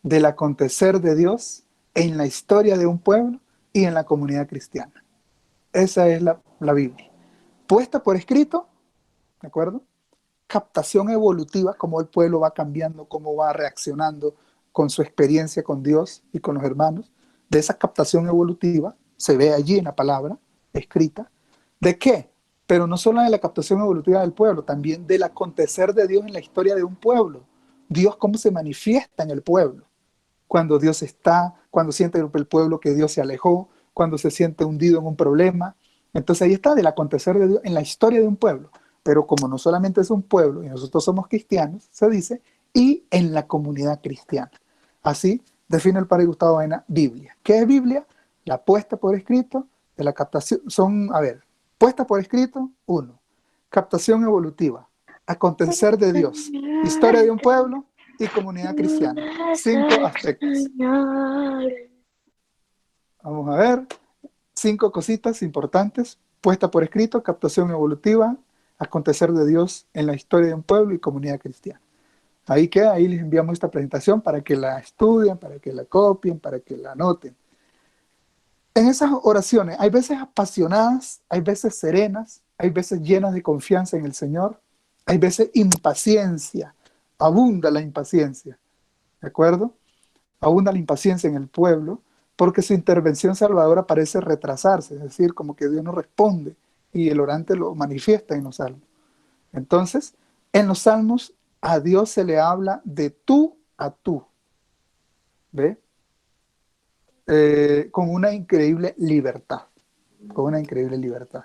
del acontecer de Dios en la historia de un pueblo y en la comunidad cristiana. Esa es la Biblia. Puesta por escrito, ¿de acuerdo? Captación evolutiva, cómo el pueblo va cambiando, cómo va reaccionando con su experiencia con Dios y con los hermanos. De esa captación evolutiva se ve allí en la palabra escrita. ¿De qué? Pero no solo de la captación evolutiva del pueblo, también del acontecer de Dios en la historia de un pueblo. Dios cómo se manifiesta en el pueblo. Cuando Dios está, cuando siente el pueblo que Dios se alejó, cuando se siente hundido en un problema. Entonces ahí está del acontecer de Dios en la historia de un pueblo. Pero como no solamente es un pueblo y nosotros somos cristianos, se dice, y en la comunidad cristiana. Así define el padre Gustavo Baena Biblia. ¿Qué es Biblia? La puesta por escrito de la captación. Son, a ver, puesta por escrito, 1. Captación evolutiva. Acontecer de Dios. Historia de un pueblo y comunidad cristiana. 5 aspectos. Vamos a ver. 5 cositas importantes. Puesta por escrito, captación evolutiva, acontecer de Dios en la historia de un pueblo y comunidad cristiana. Ahí queda, ahí les enviamos esta presentación para que la estudien, para que la copien, para que la anoten. En esas oraciones hay veces apasionadas, hay veces serenas, hay veces llenas de confianza en el Señor, hay veces impaciencia, abunda la impaciencia, ¿de acuerdo? Abunda la impaciencia en el pueblo porque su intervención salvadora parece retrasarse, es decir, como que Dios no responde y el orante lo manifiesta en los salmos. Entonces, en los salmos a Dios se le habla de tú a tú, ¿ve? Con una increíble libertad, con una increíble libertad.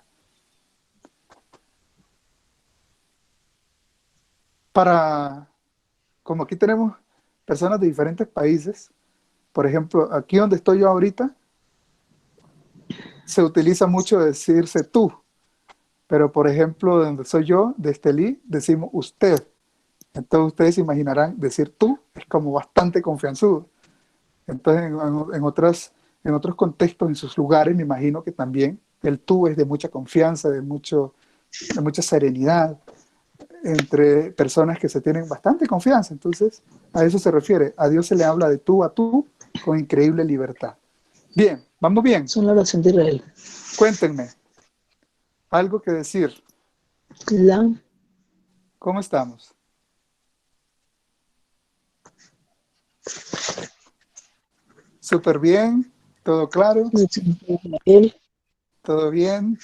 Para, como aquí tenemos personas de diferentes países, por ejemplo, aquí donde estoy yo ahorita, se utiliza mucho decirse tú, pero por ejemplo, donde soy yo, de Estelí, decimos usted. Entonces ustedes se imaginarán, decir tú es como bastante confianzudo. Entonces en otros contextos, en sus lugares, me imagino que también el tú es de mucha confianza, de mucha serenidad, entre personas que se tienen bastante confianza. Entonces, a eso se refiere. A Dios se le habla de tú a tú con increíble libertad. Bien, vamos bien. Es una oración de Israel. Cuéntenme, algo que decir. La ¿Cómo estamos? Súper bien, todo claro, oración de Israel todo bien.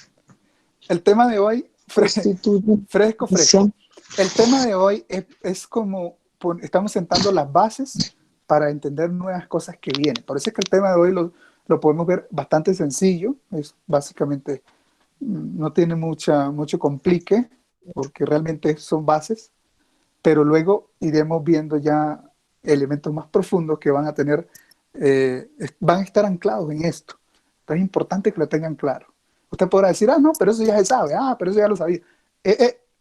El tema de hoy, constituye fresco, fresco. misión. El tema de hoy es como estamos sentando las bases para entender nuevas cosas que vienen. Por eso es que el tema de hoy lo podemos ver bastante sencillo. Es básicamente, no tiene mucho complique, porque realmente son bases, pero luego iremos viendo ya elementos más profundos que van a tener, van a estar anclados en esto. Entonces es importante que lo tengan claro. Usted podrá decir, ah, no, pero eso ya se sabe, ah, pero eso ya lo sabía.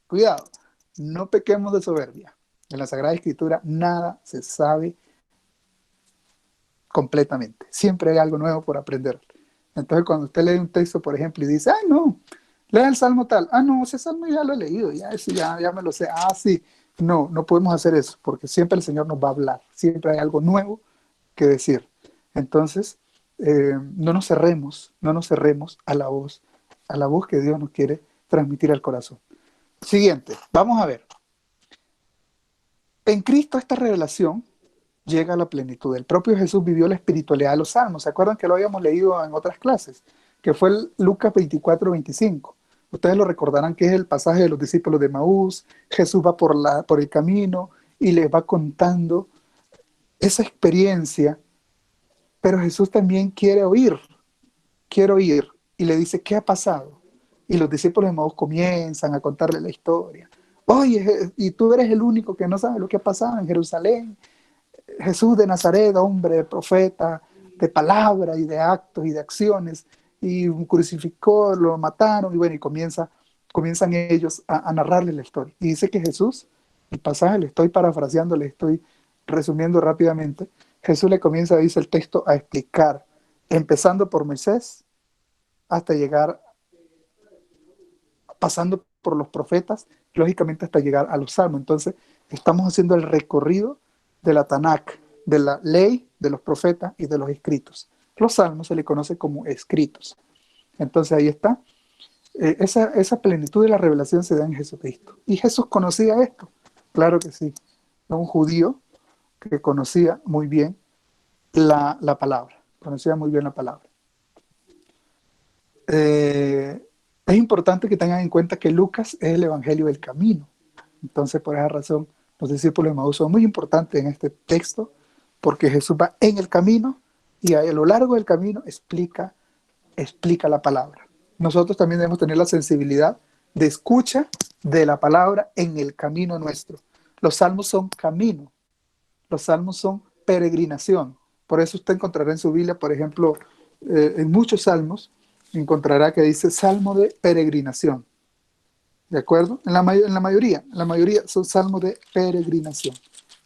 Cuidado, no pequemos de soberbia. En la Sagrada Escritura nada se sabe completamente. Siempre hay algo nuevo por aprender. Entonces, cuando usted lee un texto, por ejemplo, y dice, ah, no, lea el Salmo tal. Ah, no, ese Salmo ya lo he leído, ya, ese ya me lo sé. Ah, sí. No, no podemos hacer eso, porque siempre el Señor nos va a hablar. Siempre hay algo nuevo que decir. Entonces, no nos cerremos, no nos cerremos a la voz que Dios nos quiere transmitir al corazón. Siguiente, vamos a ver. En Cristo esta revelación llega a la plenitud. El propio Jesús vivió la espiritualidad de los salmos. ¿Se acuerdan que lo habíamos leído en otras clases? Que fue el Lucas 24-25. Ustedes lo recordarán que es el pasaje de los discípulos de Maús. Jesús va por el camino y les va contando esa experiencia, pero Jesús también quiere oír y le dice, ¿qué ha pasado? Y los discípulos de Maús comienzan a contarle la historia. Oye, y tú eres el único que no sabe lo que ha pasado en Jerusalén. Jesús de Nazaret, hombre, profeta, de palabra y de actos y de acciones, y crucificó, lo mataron, y bueno, y comienzan ellos a narrarle la historia. Y dice que Jesús, el pasaje le estoy parafraseando, le estoy resumiendo rápidamente, Jesús le comienza, dice el texto, a explicar, empezando por Moisés, hasta llegar, pasando por los profetas, lógicamente hasta llegar a los salmos. Entonces, estamos haciendo el recorrido de la Tanakh, de la ley, de los profetas y de los escritos. Los salmos se le conoce como escritos. Entonces ahí está. Esa plenitud de la revelación se da en Jesucristo. ¿Y Jesús conocía esto? Claro que sí. Era un judío que conocía muy bien la palabra. Conocía muy bien la palabra. Es importante que tengan en cuenta que Lucas es el evangelio del camino. Entonces, por esa razón, los discípulos de Maús son muy importantes en este texto, porque Jesús va en el camino y a lo largo del camino explica la palabra. Nosotros también debemos tener la sensibilidad de escucha de la palabra en el camino nuestro. Los salmos son camino, los salmos son peregrinación. Por eso usted encontrará en su Biblia, por ejemplo, en muchos salmos, encontrará que dice salmo de peregrinación. ¿De acuerdo? En la mayoría son salmos de peregrinación.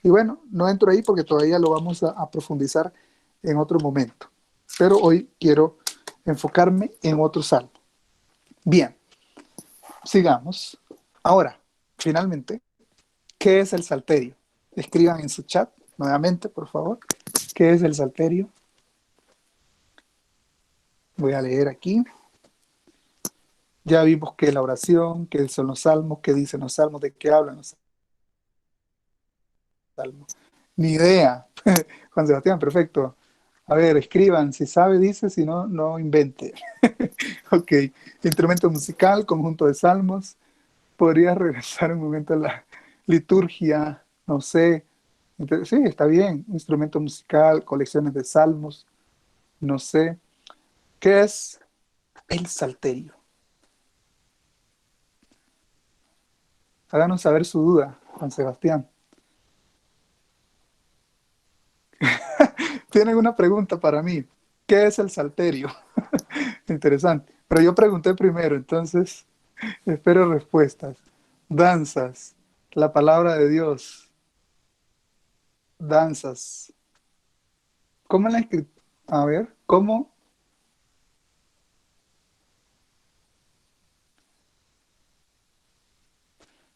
Y bueno, no entro ahí porque todavía lo vamos a profundizar en otro momento. Pero hoy quiero enfocarme en otro salmo. Bien, sigamos. Ahora, finalmente, ¿qué es el salterio? Escriban en su chat nuevamente, por favor. ¿Qué es el salterio? Voy a leer aquí. Ya vimos qué es la oración, qué son los salmos, qué dicen los salmos, de qué hablan los salmos. Ni idea. Juan Sebastián, perfecto. A ver, escriban, si sabe, dice, si no, no invente. Ok, instrumento musical, conjunto de salmos. Podría regresar un momento a la liturgia, no sé. Sí, está bien. Instrumento musical, colecciones de salmos, no sé. ¿Qué es el salterio? Háganos saber su duda, Juan Sebastián. Tienen una pregunta para mí. ¿Qué es el salterio? Interesante. Pero yo pregunté primero, entonces espero respuestas. Danzas, La palabra de Dios. Danzas. ¿Cómo la escritura? A ver, ¿cómo?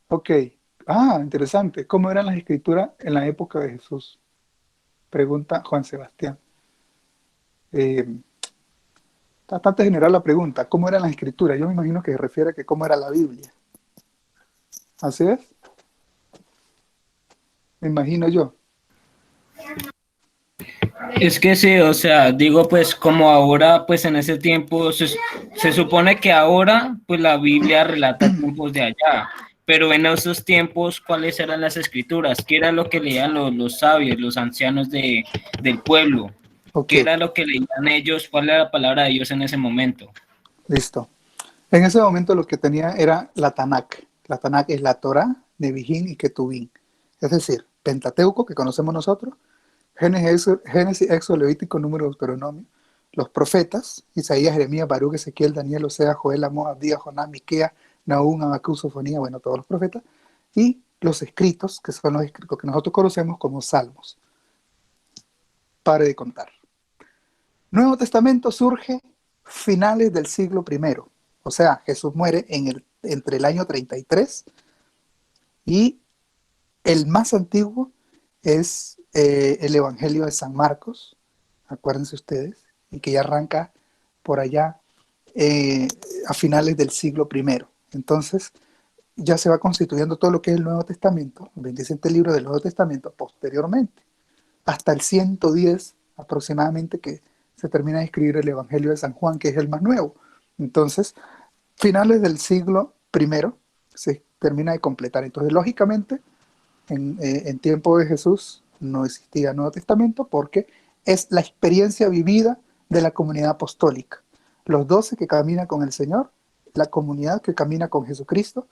Ok. Ah, interesante. ¿Cómo eran las escrituras en la época de Jesús? Pregunta Juan Sebastián. Eh, Está bastante general la pregunta. ¿Cómo eran las escrituras? Yo me imagino que se refiere a que cómo era la Biblia. ¿Así es? Me imagino yo. Es que sí, o sea, digo pues como ahora, pues en ese tiempo, se supone que ahora pues la Biblia relata tiempos de allá, pero en esos tiempos, ¿cuáles eran las escrituras? ¿Qué era lo que leían los sabios, los ancianos del pueblo? Ok, ¿Qué era lo que leían ellos? ¿Cuál era la palabra de Dios en ese momento? listo. En ese momento lo que tenía era la Tanakh. La Tanakh es la Torá, Nevijín y Ketubín. Es decir, Pentateuco, que conocemos nosotros, Génesis, Éxodo, Levítico, Número, Deuteronomio, los profetas, Isaías, Jeremías, Baruch, Ezequiel, Daniel, Osea, Joel, Amós, Abdías, Jonás, Miqueas, Nahum, Habacuc, Sofonía, bueno, todos los profetas, y los escritos, que son los escritos que nosotros conocemos como salmos. Pare de contar. Nuevo Testamento surge finales del siglo primero. O sea, Jesús muere entre el año 33 y el más antiguo es el Evangelio de San Marcos, acuérdense ustedes, y que ya arranca por allá eh, a finales del siglo primero. Entonces, ya se va constituyendo todo lo que es el Nuevo Testamento, los 27 libros del Nuevo Testamento posteriormente, hasta el 110 aproximadamente que se termina de escribir el Evangelio de San Juan, que es el más nuevo. Entonces, finales del siglo primero se termina de completar. Entonces, lógicamente, en tiempo de Jesús no existía Nuevo Testamento porque es la experiencia vivida de la comunidad apostólica. Los 12 que caminan con el Señor, la comunidad que camina con Jesucristo,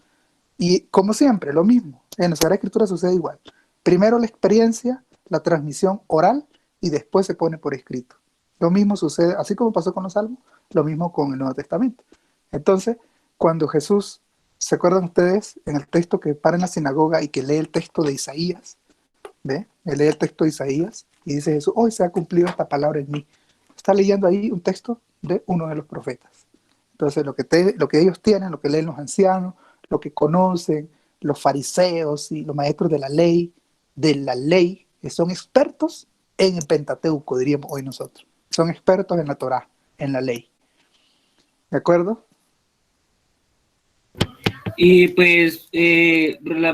y como siempre, lo mismo. En la Sagrada Escritura sucede igual. Primero la experiencia, la transmisión oral y después se pone por escrito. Lo mismo sucede, así como pasó con los salmos, lo mismo con el Nuevo Testamento. Entonces, cuando Jesús, ¿se acuerdan ustedes en el texto que para en la sinagoga y que lee el texto de Isaías? ¿Ve? Él lee el texto de Isaías y dice Jesús, hoy se ha cumplido esta palabra en mí. Está leyendo ahí un texto de uno de los profetas. Entonces, lo que ellos tienen, lo que leen los ancianos, lo que conocen, los fariseos y los maestros de la ley, que son expertos en el Pentateuco, diríamos hoy nosotros. Son expertos en la Torá, en la ley. ¿De acuerdo? Y pues,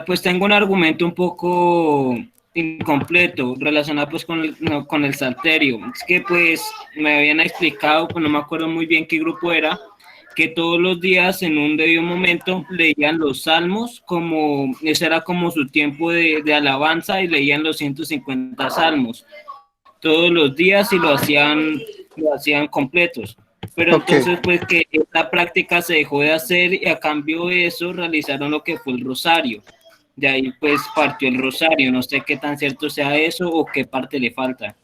pues tengo un argumento un poco incompleto relacionado pues con no, con el salterio. Es que pues me habían explicado, pues no me acuerdo muy bien qué grupo era, que todos los días en un debido momento leían los salmos, como ese era como su tiempo de alabanza y leían los 150 salmos todos los días y lo hacían completos. Pero Ok, entonces, pues que esta práctica se dejó de hacer y a cambio de eso realizaron lo que fue el rosario. De ahí pues partió el rosario. No sé qué tan cierto sea eso o qué parte le falta.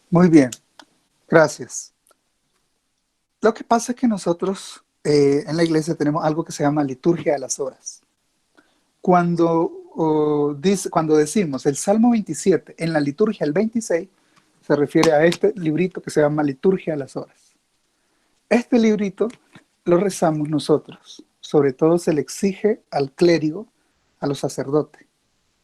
muy bien, gracias. Lo que pasa es que nosotros en la iglesia tenemos algo que se llama liturgia de las horas. Cuando decimos el Salmo 27 en la liturgia el 26, se refiere a este librito que se llama Liturgia de las Horas. Este librito lo rezamos nosotros. Sobre todo se le exige al clérigo, a los sacerdotes,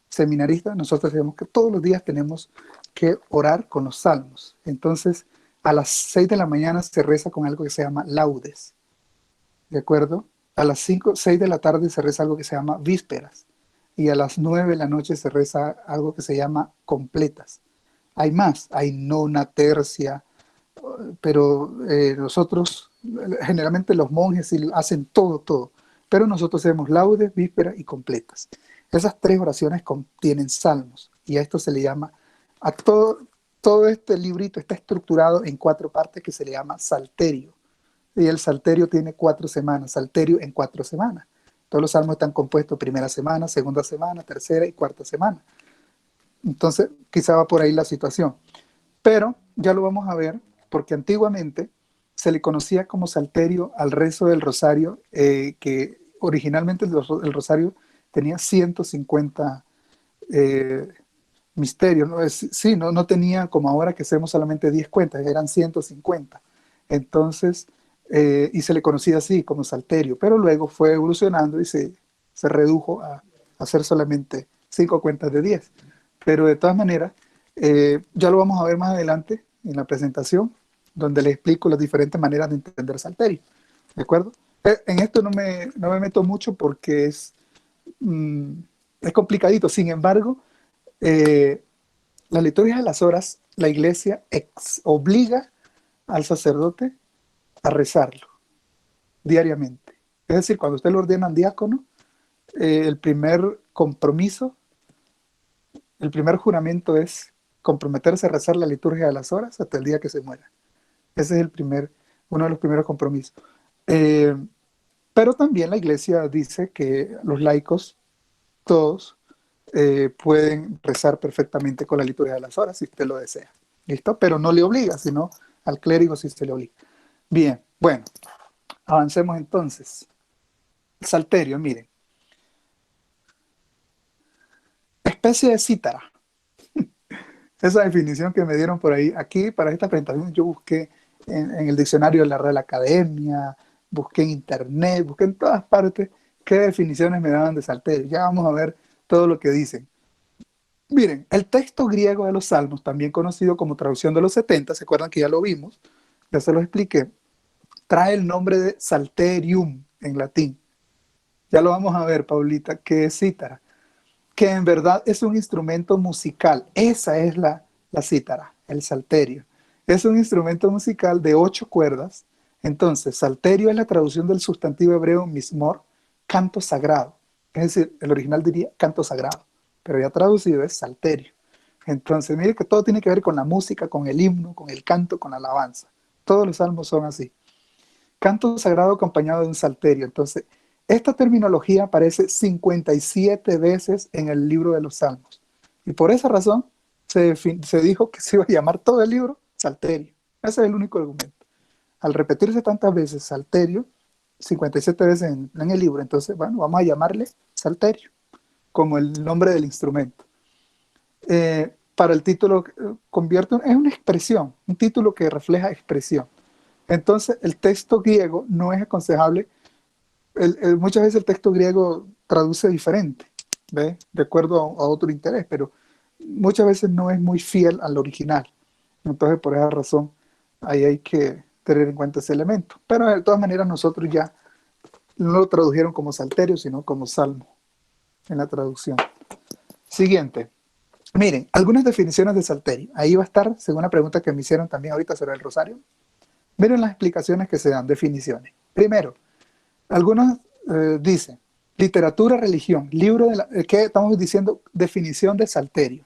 seminaristas. Nosotros sabemos que todos los días tenemos que orar con los salmos. Entonces, a las 6 de la mañana se reza con algo que se llama laudes. ¿De acuerdo? A las 5, 6 de la tarde se reza algo que se llama vísperas. Y a las 9 de la noche se reza algo que se llama completas. Hay más, hay nona, tercia, pero nosotros, generalmente los monjes sí hacen todo, todo. Pero nosotros hacemos laudes, vísperas y completas. Esas tres oraciones contienen salmos. Y a esto se le llama, a todo este librito está estructurado en 4 partes que se le llama salterio. Y el salterio tiene 4 semanas, salterio en 4 semanas. Todos los salmos están compuestos primera semana, segunda semana, tercera y cuarta semana. Entonces, quizá va por ahí la situación. Pero ya lo vamos a ver, porque antiguamente se le conocía como salterio al rezo del rosario, que originalmente el rosario tenía 150 misterios, ¿no? Sí, no tenía como ahora que hacemos solamente 10 cuentas, eran 150. Entonces, y se le conocía así como salterio, pero luego fue evolucionando y se redujo a hacer solamente 5 cuentas de 10. Pero de todas maneras, ya lo vamos a ver más adelante en la presentación, donde les explico las diferentes maneras de entender salterio. ¿De acuerdo? En esto no me meto mucho porque mm, es complicadito. Sin embargo, eh, la liturgia de las horas, la iglesia obliga al sacerdote a rezarlo diariamente. Es decir, cuando usted lo ordena al diácono, el primer compromiso, el primer juramento es comprometerse a rezar la liturgia de las horas hasta el día que se muera. Ese es uno de los primeros compromisos. Eh, pero también la iglesia dice que los laicos, todos, pueden rezar perfectamente con la liturgia de las horas si usted lo desea. ¿Listo? Pero no le obliga, sino al clérigo si se le obliga. Bien, bueno, avancemos entonces. Salterio, miren. Especie de cítara. Esa definición que me dieron por ahí. Aquí, para esta presentación, yo busqué en el diccionario de la Real Academia, busqué en internet, busqué en todas partes qué definiciones me daban de salterio. Ya vamos a ver todo lo que dicen. Miren, el texto griego de los Salmos, también conocido como traducción de los 70, ¿se acuerdan que ya lo vimos? Ya se lo expliqué. Trae el nombre de Salterium en latín. Ya lo vamos a ver, Paulita, que es cítara, que en verdad es un instrumento musical. Esa es la cítara, el salterio. Es un instrumento musical de 8 cuerdas. Entonces, salterio es la traducción del sustantivo hebreo mismor, canto sagrado. Es decir, el original diría canto sagrado, pero ya traducido es salterio. Entonces, mire que todo tiene que ver con la música, con el himno, con el canto, con la alabanza. Todos los salmos son así. Canto sagrado acompañado de un salterio. Entonces, esta terminología aparece 57 veces en el libro de los Salmos. Y por esa razón se dijo que se iba a llamar todo el libro Salterio. Ese es el único argumento. Al repetirse tantas veces Salterio, 57 veces en el libro, entonces, bueno, vamos a llamarle Salterio, como el nombre del instrumento. Para el título, es una expresión, un título que refleja expresión. Entonces, el texto griego no es aconsejable. Muchas veces el texto griego traduce diferente, ¿ve? De acuerdo a otro interés, pero muchas veces no es muy fiel al original. Entonces, por esa razón, ahí hay que tener en cuenta ese elemento. Pero de todas maneras, nosotros ya no lo tradujeron como salterio, sino como salmo en la traducción. Siguiente. Miren, algunas definiciones de salterio. Ahí va a estar, según la pregunta que me hicieron también ahorita sobre el rosario. Miren las explicaciones que se dan, definiciones. Primero, algunos dicen, literatura, religión, libro ¿qué estamos diciendo? Definición de salterio.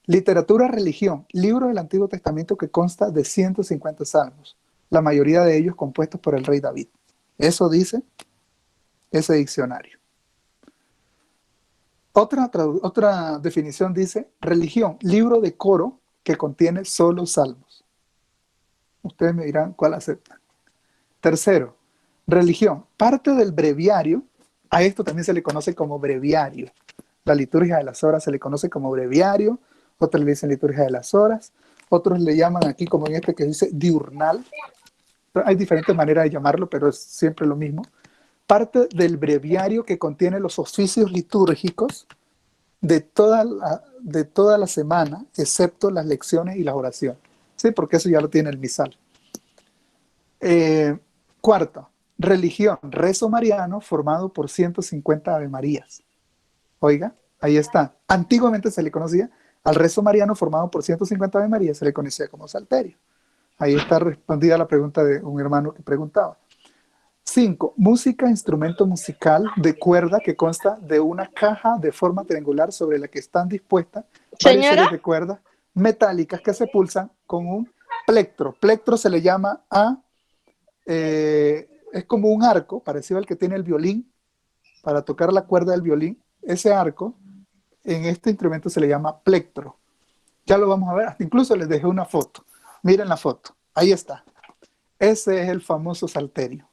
Literatura, religión, libro del Antiguo Testamento que consta de 150 salmos, la mayoría de ellos compuestos por el rey David. Eso dice ese diccionario. Otra definición dice, religión, libro de coro que contiene solo salmos. Ustedes me dirán cuál aceptan. Tercero, religión, parte del breviario. A esto también se le conoce como breviario. La liturgia de las horas se le conoce como breviario, otros le dicen liturgia de las horas, otros le llaman aquí como en este que dice diurnal. Hay diferentes maneras de llamarlo, pero es siempre lo mismo. Parte del breviario que contiene los oficios litúrgicos de toda la semana, excepto las lecciones y las oraciones. Sí, porque eso ya lo tiene el misal. Cuarto, religión, rezo mariano formado por 150 Ave Marías. Oiga, ahí está. Antiguamente se le conocía al rezo mariano formado por 150 Ave Marías, se le conocía como salterio. Ahí está respondida la pregunta de un hermano que preguntaba. 5. Música, instrumento musical de cuerda que consta de una caja de forma triangular sobre la que están dispuestas varias series de cuerdas metálicas que se pulsan con un plectro. Plectro se le llama es como un arco parecido al que tiene el violín para tocar la cuerda del violín. Ese arco en este instrumento se le llama plectro. Ya lo vamos a ver, hasta incluso les dejé una foto. Miren la foto, ahí está. Ese es el famoso salterio.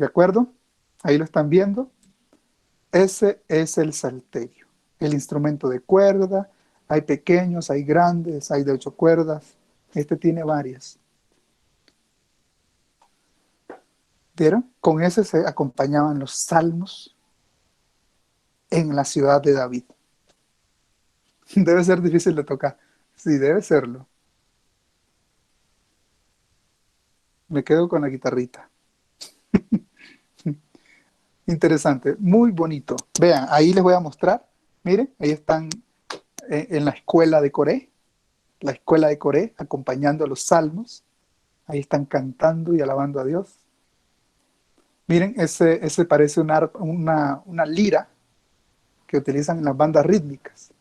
¿De acuerdo? Ahí lo están viendo. Ese es el salterio, el instrumento de cuerda. Hay pequeños, hay grandes, hay de 8 cuerdas. Este tiene varias. ¿Vieron? Con ese se acompañaban los salmos en la ciudad de David. Debe ser difícil de tocar. Sí, debe serlo. Me quedo con la guitarrita. Interesante, muy bonito. Vean, ahí les voy a mostrar. Miren, ahí están en la escuela de Coré. La escuela de Coré, acompañando a los salmos. Ahí están cantando y alabando a Dios. Miren, ese parece una lira que utilizan en las bandas rítmicas.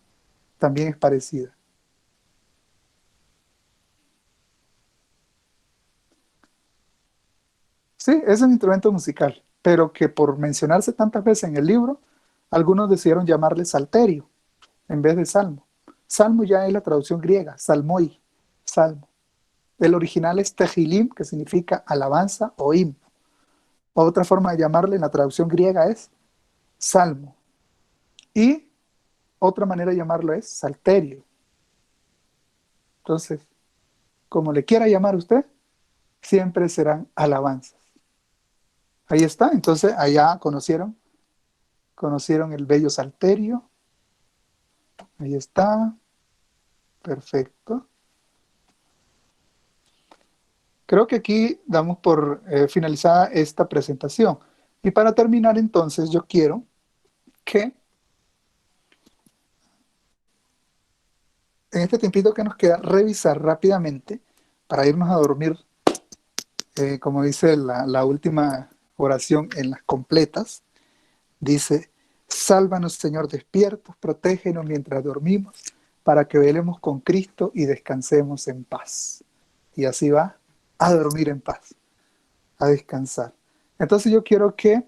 También es parecida. Sí, es un instrumento musical, pero que por mencionarse tantas veces en el libro, algunos decidieron llamarle salterio en vez de salmo. Salmo ya es la traducción griega, salmoi, salmo. El original es tehilim, que significa alabanza o himno. Otra forma de llamarle en la traducción griega es salmo. Y otra manera de llamarlo es salterio. Entonces, como le quiera llamar usted, siempre serán alabanzas. Ahí está, entonces allá conocieron el bello salterio. Ahí está, perfecto. Creo que aquí damos por finalizada esta presentación. Y para terminar entonces yo quiero que en este tiempito que nos queda revisar rápidamente para irnos a dormir, como dice la última oración en las completas, dice: sálvanos, Señor, despiertos, protégenos mientras dormimos, para que velemos con Cristo y descansemos en paz. Y así va, a dormir en paz, a descansar. Entonces yo quiero que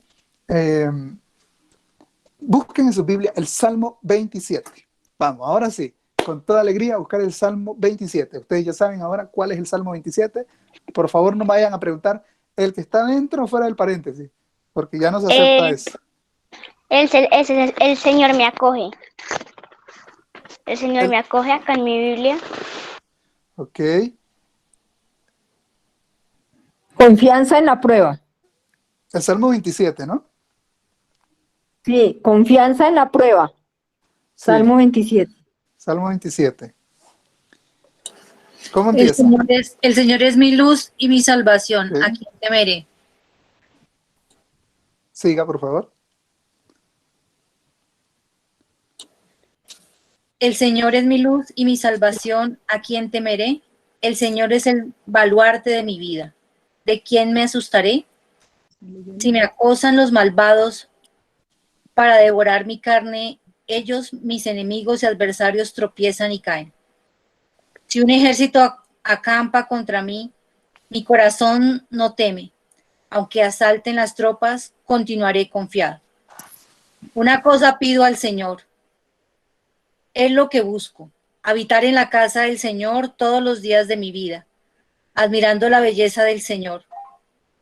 busquen en su Biblia el Salmo 27. Vamos, ahora sí, con toda alegría a buscar el Salmo 27. Ustedes ya saben ahora cuál es el Salmo 27. Por favor, no me vayan a preguntar el que está dentro o fuera del paréntesis, porque ya no se acepta eso. El Señor me acoge. El Señor me acoge acá en mi Biblia. Ok. Confianza en la prueba. El Salmo 27, ¿no? Sí, confianza en la prueba. Sí. Salmo 27. Salmo 27. ¿Cómo empieza? El Señor es mi luz y mi salvación. Sí. ¿A quién temeré? Siga, por favor. El Señor es mi luz y mi salvación. ¿A quién temeré? El Señor es el baluarte de mi vida. ¿De quién me asustaré? Si me acosan los malvados para devorar mi carne, ellos, mis enemigos y adversarios, tropiezan y caen. Si un ejército acampa contra mí, mi corazón no teme. Aunque asalten las tropas, continuaré confiado. Una cosa pido al Señor. Es lo que busco, habitar en la casa del Señor todos los días de mi vida, admirando la belleza del Señor,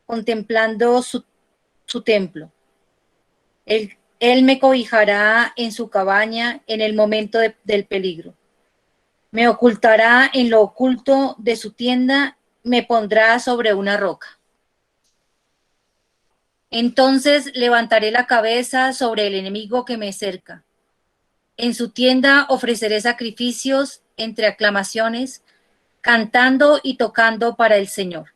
contemplando su templo. Él me cobijará en su cabaña en el momento del peligro. Me ocultará en lo oculto de su tienda, me pondrá sobre una roca. Entonces levantaré la cabeza sobre el enemigo que me cerca. En su tienda ofreceré sacrificios entre aclamaciones, cantando y tocando para el Señor.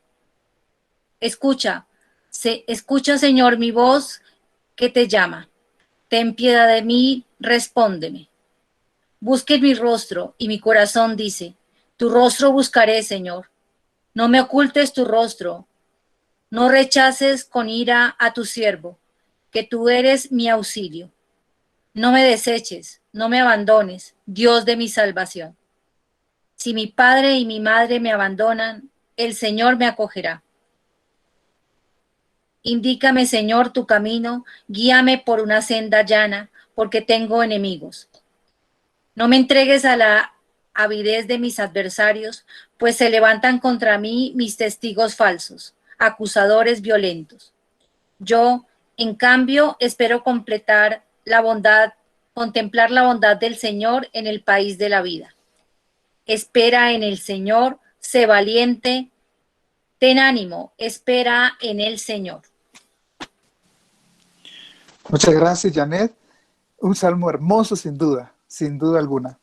Escucha, Señor, mi voz que te llama. Ten piedad de mí, respóndeme. Busque mi rostro y mi corazón dice, tu rostro buscaré, Señor. No me ocultes tu rostro. No rechaces con ira a tu siervo, que tú eres mi auxilio. No me deseches, no me abandones, Dios de mi salvación. Si mi padre y mi madre me abandonan, el Señor me acogerá. Indícame, Señor, tu camino, guíame por una senda llana, porque tengo enemigos. No me entregues a la avidez de mis adversarios, pues se levantan contra mí mis testigos falsos, acusadores violentos. Yo, en cambio, espero contemplar la bondad del Señor en el país de la vida. Espera en el Señor, sé valiente, ten ánimo, espera en el Señor. Muchas gracias, Janet. Un salmo hermoso, sin duda alguna.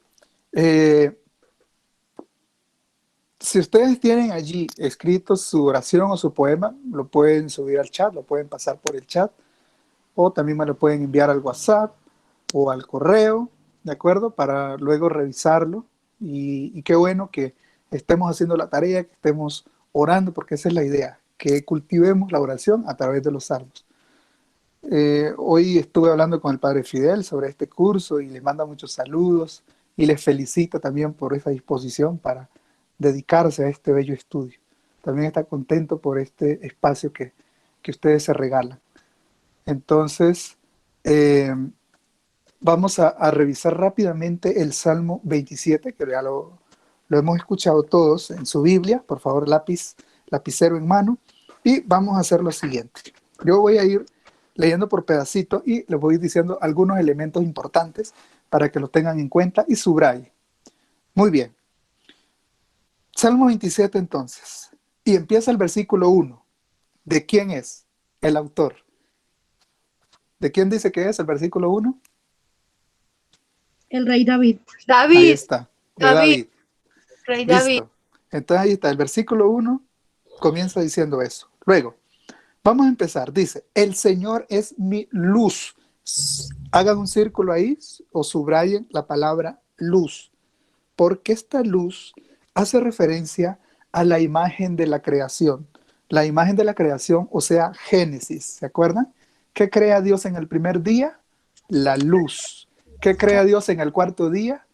Si ustedes tienen allí escrito su oración o su poema, lo pueden subir al chat, lo pueden pasar por el chat, o también me lo pueden enviar al WhatsApp o al correo, ¿de acuerdo? Para luego revisarlo. Y qué bueno que estemos haciendo la tarea, que estemos orando, porque esa es la idea, que cultivemos la oración a través de los salmos. Hoy estuve hablando con el padre Fidel sobre este curso y les manda muchos saludos y les felicita también por esa disposición para dedicarse a este bello estudio. También está contento por este espacio que ustedes se regalan. Entonces, vamos a revisar rápidamente el Salmo 27, que ya lo hemos escuchado todos en su Biblia. Por favor, lapicero en mano. Y vamos a hacer lo siguiente. Yo voy a ir leyendo por pedacitos y les voy diciendo algunos elementos importantes para que los tengan en cuenta y subrayen. Muy bien. Salmo 27 entonces. Y empieza el versículo 1. ¿De quién es el autor? ¿De quién dice que es el versículo 1? El rey David. Ahí David, está, de David. rey David. Listo. Entonces ahí está, el versículo 1 comienza diciendo eso. Luego, vamos a empezar. Dice, el Señor es mi luz. Hagan un círculo ahí o subrayen la palabra luz, porque esta luz hace referencia a la imagen de la creación. La imagen de la creación, o sea, Génesis. ¿Se acuerdan? ¿Qué crea Dios en el primer día? La luz. ¿Qué crea Dios en el cuarto día?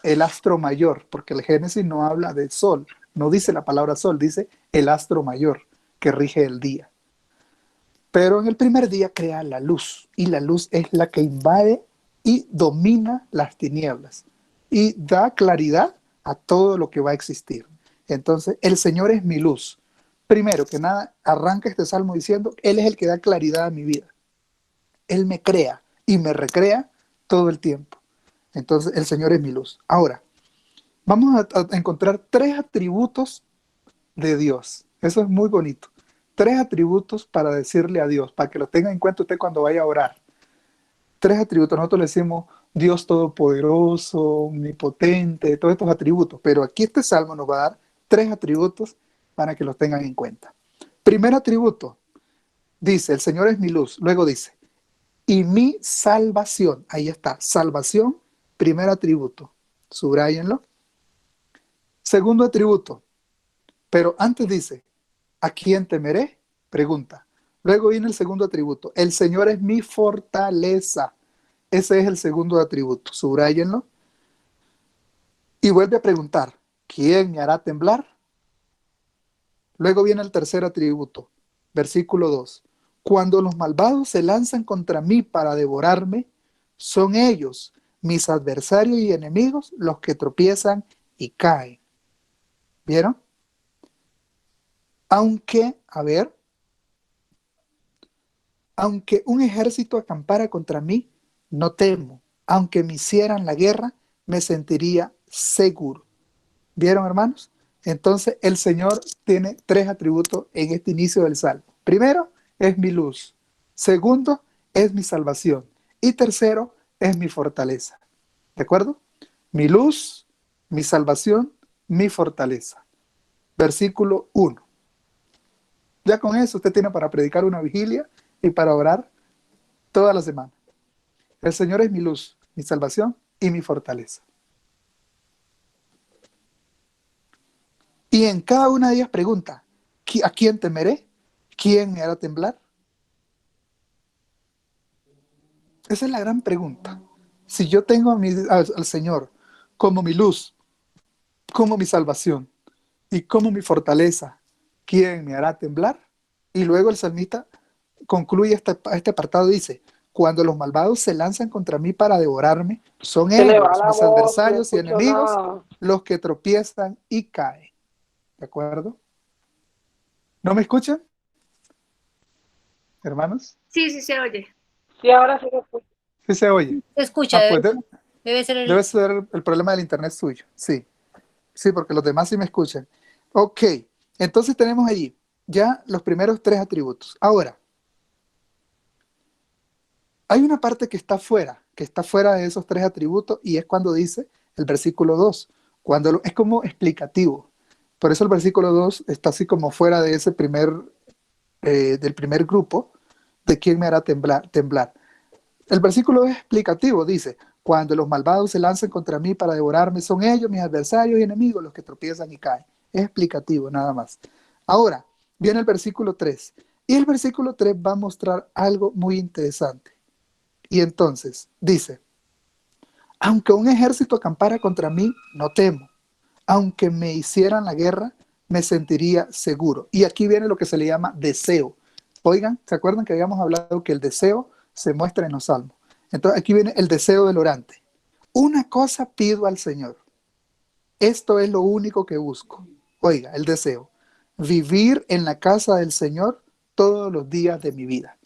El astro mayor, porque el Génesis no habla del sol, no dice la palabra sol, dice el astro mayor que rige el día. Pero en el primer día crea la luz, y la luz es la que invade y domina las tinieblas y da claridad a todo lo que va a existir. Entonces, el Señor es mi luz. Primero que nada, arranca este salmo diciendo, Él es el que da claridad a mi vida. Él me crea y me recrea todo el tiempo. Entonces, el Señor es mi luz. Ahora, vamos a encontrar 3 atributos de Dios. Eso es muy bonito. 3 atributos para decirle a Dios, para que lo tenga en cuenta usted cuando vaya a orar. 3 atributos. Nosotros le decimos Dios todopoderoso, omnipotente, todos estos atributos. Pero aquí este salmo nos va a dar 3 atributos para que los tengan en cuenta. Primer atributo, dice, el Señor es mi luz. Luego dice, y mi salvación. Ahí está, salvación, primer atributo. Subráyenlo. Segundo atributo, pero antes dice, ¿a quién temeré? Pregunta. Luego viene el segundo atributo, el Señor es mi fortaleza. Ese es el segundo atributo, subráyenlo. Y vuelve a preguntar, ¿quién me hará temblar? Luego viene el tercer atributo, versículo 2. Cuando los malvados se lanzan contra mí para devorarme, son ellos, mis adversarios y enemigos, los que tropiezan y caen. ¿Vieron? Aunque un ejército acampara contra mí, no temo. Aunque me hicieran la guerra, me sentiría seguro. ¿Vieron, hermanos? Entonces, el Señor tiene 3 atributos en este inicio del Salmo. Primero, es mi luz. Segundo, es mi salvación. Y tercero, es mi fortaleza. ¿De acuerdo? Mi luz, mi salvación, mi fortaleza. Versículo 1. Ya con eso usted tiene para predicar una vigilia y para orar toda la semana. El Señor es mi luz, mi salvación y mi fortaleza. Y en cada una de ellas pregunta, ¿a quién temeré? ¿Quién me hará temblar? Esa es la gran pregunta. Si yo tengo al Señor como mi luz, como mi salvación y como mi fortaleza, ¿quién me hará temblar? Y luego el salmista concluye este apartado y dice, cuando los malvados se lanzan contra mí para devorarme, son ellos, mis adversarios y enemigos, los que tropiezan y caen. ¿De acuerdo? ¿No me escuchan? hermanos? Sí, sí se oye. Sí, ahora sí lo escucho. Sí se oye. Se escucha, Pues debe ser el... debe ser el problema del internet suyo. Sí, sí, porque los demás sí me escuchan. Ok, entonces tenemos allí ya los primeros 3 atributos. Ahora, hay una parte que está fuera de esos 3 atributos, y es cuando dice el versículo 2, es como explicativo. Por eso el versículo 2 está así como fuera de ese del primer grupo, de quién me hará temblar. El versículo es explicativo, dice: cuando los malvados se lancen contra mí para devorarme, son ellos, mis adversarios y enemigos, los que tropiezan y caen. Es explicativo, nada más. Ahora, viene el versículo 3. Y el versículo 3 va a mostrar algo muy interesante. Y entonces, dice: aunque un ejército acampara contra mí, no temo. Aunque me hicieran la guerra, me sentiría seguro. Y aquí viene lo que se le llama deseo. Oigan, ¿se acuerdan que habíamos hablado que el deseo se muestra en los salmos? Entonces aquí viene el deseo del orante. Una cosa pido al Señor. Esto es lo único que busco. Oiga, el deseo: vivir en la casa del Señor todos los días de mi vida.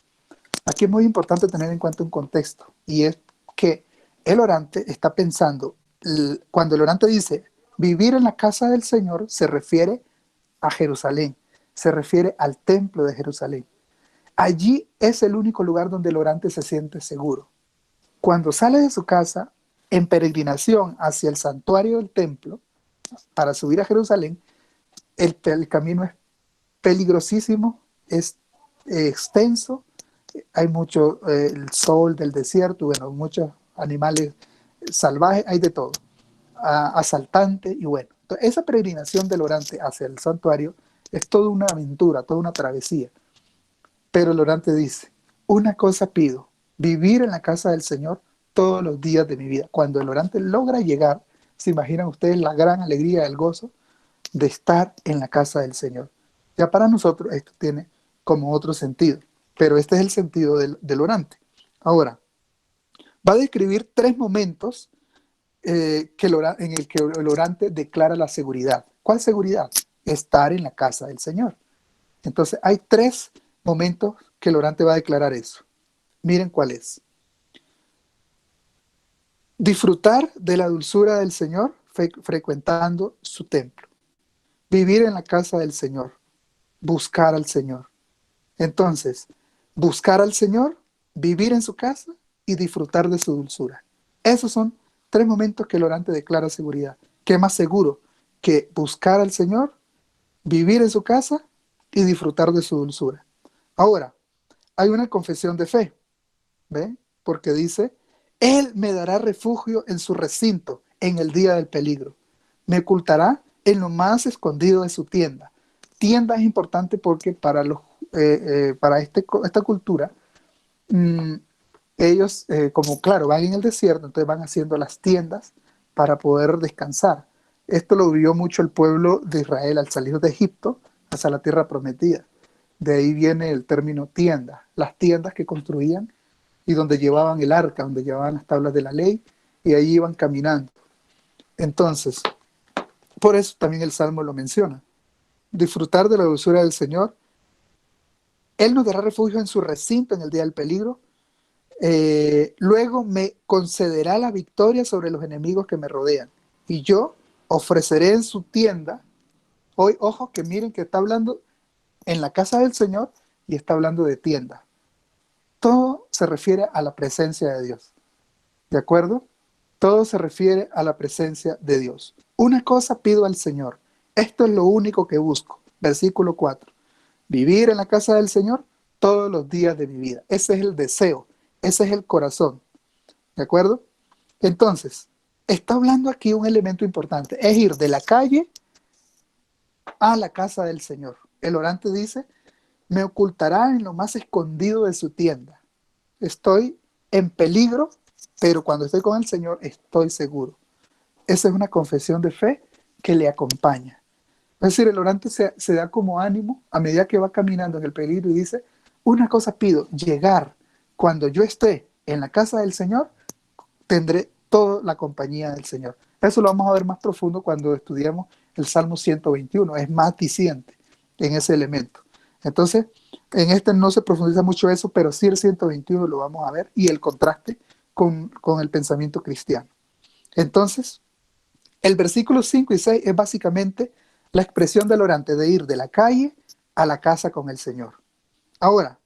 Aquí es muy importante tener en cuenta un contexto, y es que el orante está pensando, cuando el orante dice vivir en la casa del Señor, se refiere a Jerusalén, se refiere al templo de Jerusalén. Allí es el único lugar donde el orante se siente seguro. Cuando sale de su casa en peregrinación hacia el santuario del templo para subir a Jerusalén, el camino es peligrosísimo, es extenso, hay mucho el sol del desierto, bueno, muchos animales salvajes, hay de todo, asaltantes, y bueno. Entonces, esa peregrinación del orante hacia el santuario es toda una aventura, toda una travesía. Pero el orante dice: una cosa pido, vivir en la casa del Señor todos los días de mi vida. Cuando el orante logra llegar, ¿se imaginan ustedes la gran alegría, el gozo de estar en la casa del Señor? Ya para nosotros esto tiene como otro sentido, pero este es el sentido del orante. Ahora, va a describir 3 momentos en el que el orante declara la seguridad. ¿Cuál seguridad? Estar en la casa del Señor. Entonces hay 3 momentos que el orante va a declarar eso. Miren cuál es. Disfrutar de la dulzura del Señor frecuentando su templo. Vivir en la casa del Señor. Buscar al Señor. Entonces, buscar al Señor, vivir en su casa y disfrutar de su dulzura. Esos son 3 momentos que el orante declara seguridad. ¿Qué más seguro que buscar al Señor, vivir en su casa y disfrutar de su dulzura? Ahora, hay una confesión de fe, ¿ven? Porque dice: Él me dará refugio en su recinto en el día del peligro. Me ocultará en lo más escondido de su tienda. Tienda es importante porque para esta cultura, ellos, como claro, van en el desierto, entonces van haciendo las tiendas para poder descansar. Esto lo vivió mucho el pueblo de Israel al salir de Egipto hacia la tierra prometida. De ahí viene el término tienda, las tiendas que construían y donde llevaban el arca, donde llevaban las tablas de la ley, y ahí iban caminando. Entonces, por eso también el Salmo lo menciona. Disfrutar de la dulzura del Señor. Él nos dará refugio en su recinto en el día del peligro. Luego me concederá la victoria sobre los enemigos que me rodean. Y yo ofreceré en su tienda. Hoy, ojo, que miren que está hablando en la casa del Señor y está hablando de tienda. Todo se refiere a la presencia de Dios. ¿De acuerdo? Todo se refiere a la presencia de Dios. Una cosa pido al Señor. Esto es lo único que busco. Versículo 4. Vivir en la casa del Señor todos los días de mi vida. Ese es el deseo. Ese es el corazón. ¿De acuerdo? Entonces, está hablando aquí un elemento importante. Es ir de la calle a la casa del Señor. El orante dice: me ocultará en lo más escondido de su tienda. Estoy en peligro, pero cuando estoy con el Señor estoy seguro. Esa es una confesión de fe que le acompaña. Es decir, el orante se da como ánimo a medida que va caminando en el peligro y dice: una cosa pido, llegar. Cuando yo esté en la casa del Señor, tendré toda la compañía del Señor. Eso lo vamos a ver más profundo cuando estudiamos el Salmo 121. Es más diciente en ese elemento. Entonces, en este no se profundiza mucho eso, pero sí el 121 lo vamos a ver y el contraste con el pensamiento cristiano. Entonces, el versículo 5 y 6 es básicamente la expresión del orante de ir de la calle a la casa con el Señor. Ahora,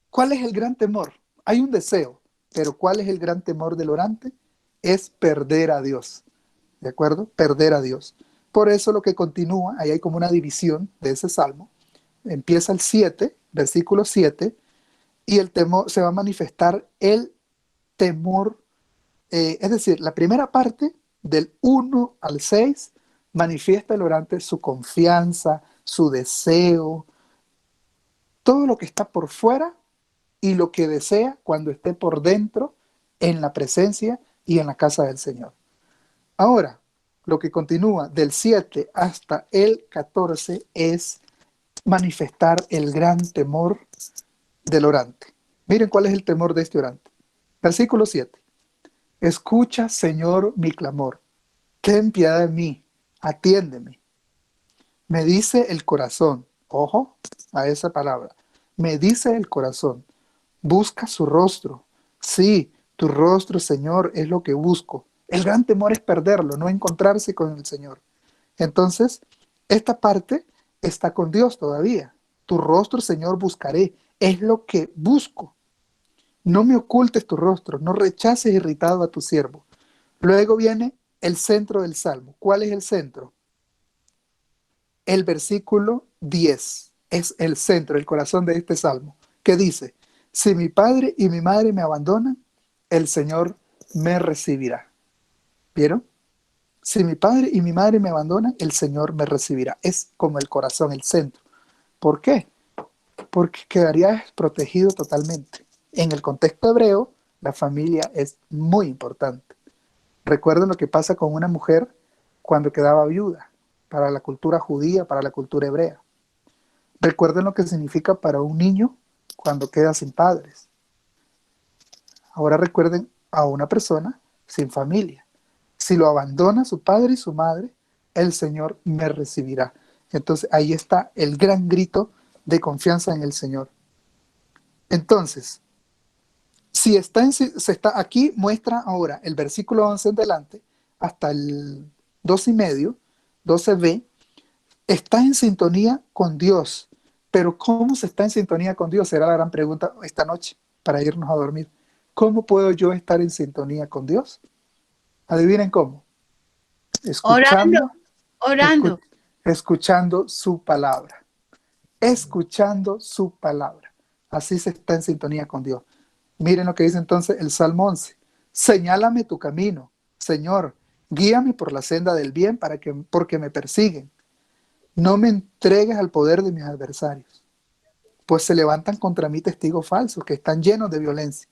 ¿cuál es el gran temor? Hay un deseo, pero ¿cuál es el gran temor del orante? Es perder a Dios. ¿De acuerdo? Perder a Dios. Por eso lo que continúa, ahí hay como una división de ese salmo. Empieza el 7, versículo 7, y el temor se va a manifestar el temor, es decir, la primera parte del 1 al 6 manifiesta el orante su confianza, su deseo, todo lo que está por fuera y lo que desea cuando esté por dentro en la presencia y en la casa del Señor. Ahora, lo que continúa del 7 hasta el 14 es manifestar el gran temor del orante. Miren cuál es el temor de este orante. Versículo 7. Escucha, Señor, mi clamor. Ten piedad de mí. Atiéndeme. Me dice el corazón. Ojo a esa palabra. Me dice el corazón. Busca su rostro. Sí, tu rostro, Señor, es lo que busco. El gran temor es perderlo, no encontrarse con el Señor. Entonces, esta parte está con Dios todavía. Tu rostro, Señor, buscaré. Es lo que busco. No me ocultes tu rostro, no rechaces irritado a tu siervo. Luego viene el centro del salmo. ¿Cuál es el centro? El versículo 10 es el centro, el corazón de este salmo, que dice: si mi padre y mi madre me abandonan, el Señor me recibirá. ¿Vieron? Si mi padre y mi madre me abandonan, el Señor me recibirá. Es como el corazón, el centro. ¿Por qué? Porque quedaría protegido totalmente. En el contexto hebreo, la familia es muy importante. Recuerden lo que pasa con una mujer cuando quedaba viuda, para la cultura judía, para la cultura hebrea. Recuerden lo que significa para un niño cuando queda sin padres. Ahora recuerden a una persona sin familia. Si lo abandona su padre y su madre, el Señor me recibirá. Entonces ahí está el gran grito de confianza en el Señor. Entonces, si se está aquí, muestra ahora el versículo 11 en delante, hasta el 12:5, 12b, está en sintonía con Dios. Pero ¿cómo se está en sintonía con Dios? Será la gran pregunta esta noche para irnos a dormir. ¿Cómo puedo yo estar en sintonía con Dios? Adivinen cómo. Orando. Escuchando su palabra. Escuchando su palabra. Así se está en sintonía con Dios. Miren lo que dice entonces el Salmo 11. Señálame tu camino, Señor. Guíame por la senda del bien porque me persiguen. No me entregues al poder de mis adversarios, pues se levantan contra mí testigos falsos que están llenos de violencia.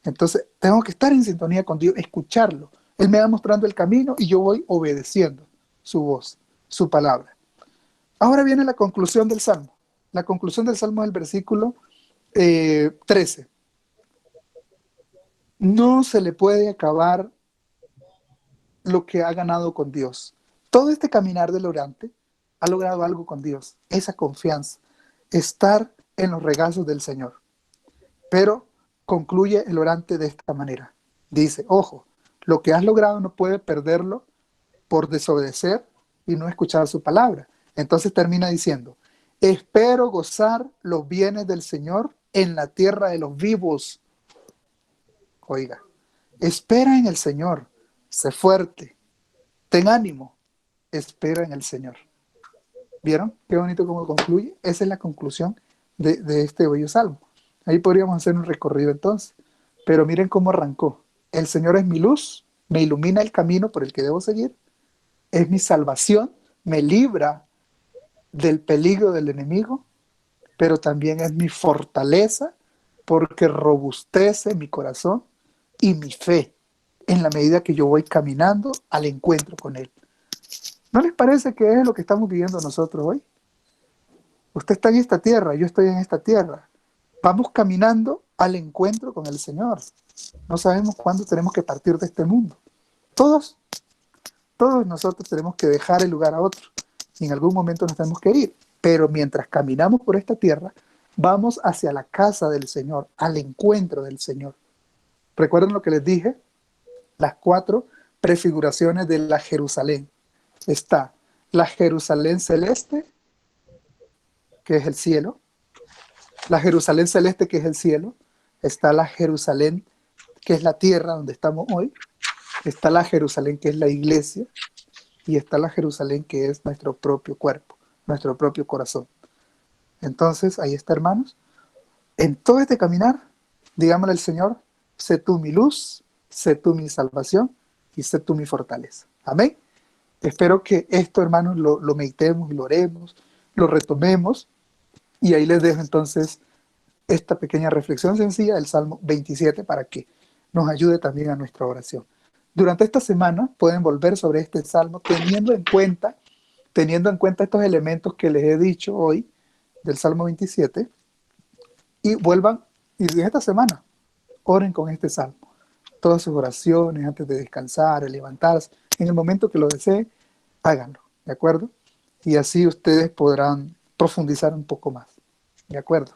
Entonces tengo que estar en sintonía con Dios, escucharlo. Él me va mostrando el camino y yo voy obedeciendo su voz, su palabra. Ahora viene la conclusión del Salmo. La conclusión del Salmo es el versículo 13. No se le puede acabar lo que ha ganado con Dios. Todo este caminar del orante ha logrado algo con Dios, esa confianza, estar en los regazos del Señor. Pero concluye el orante de esta manera. Dice, ojo, lo que has logrado no puedes perderlo por desobedecer y no escuchar su palabra. Entonces termina diciendo, espero gozar los bienes del Señor en la tierra de los vivos. Oiga, espera en el Señor, sé fuerte, ten ánimo, espera en el Señor. ¿Vieron? Qué bonito cómo concluye. Esa es la conclusión de este bello salmo. Ahí podríamos hacer un recorrido entonces. Pero miren cómo arrancó. El Señor es mi luz, me ilumina el camino por el que debo seguir. Es mi salvación, me libra del peligro del enemigo, pero también es mi fortaleza porque robustece mi corazón y mi fe en la medida que yo voy caminando al encuentro con Él. ¿No les parece que es lo que estamos viviendo nosotros hoy? Usted está en esta tierra, yo estoy en esta tierra. Vamos caminando al encuentro con el Señor. No sabemos cuándo tenemos que partir de este mundo. Todos nosotros tenemos que dejar el lugar a otro. Y en algún momento nos tenemos que ir. pero mientras caminamos por esta tierra, vamos hacia la casa del Señor, al encuentro del Señor. ¿Recuerdan lo que les dije? Las 4 prefiguraciones de la Jerusalén. Está la Jerusalén celeste, que es el cielo. La Jerusalén celeste, que es el cielo. Está la Jerusalén, que es la tierra donde estamos hoy. Está la Jerusalén, que es la iglesia. Y está la Jerusalén, que es nuestro propio cuerpo, nuestro propio corazón. Entonces, ahí está, hermanos. En todo este caminar, digámosle al Señor, sé tú mi luz, sé tú mi salvación y sé tú mi fortaleza. Amén. Espero que esto, hermanos, lo meditemos y lo oremos, lo retomemos. Y ahí les dejo entonces esta pequeña reflexión sencilla del Salmo 27 para que nos ayude también a nuestra oración. Durante esta semana pueden volver sobre este Salmo teniendo en cuenta estos elementos que les he dicho hoy del Salmo 27 y vuelvan, y en esta semana, oren con este Salmo. Todas sus oraciones antes de descansar, de levantarse, en el momento que lo deseen, háganlo, ¿de acuerdo? Y así ustedes podrán profundizar un poco más, ¿de acuerdo?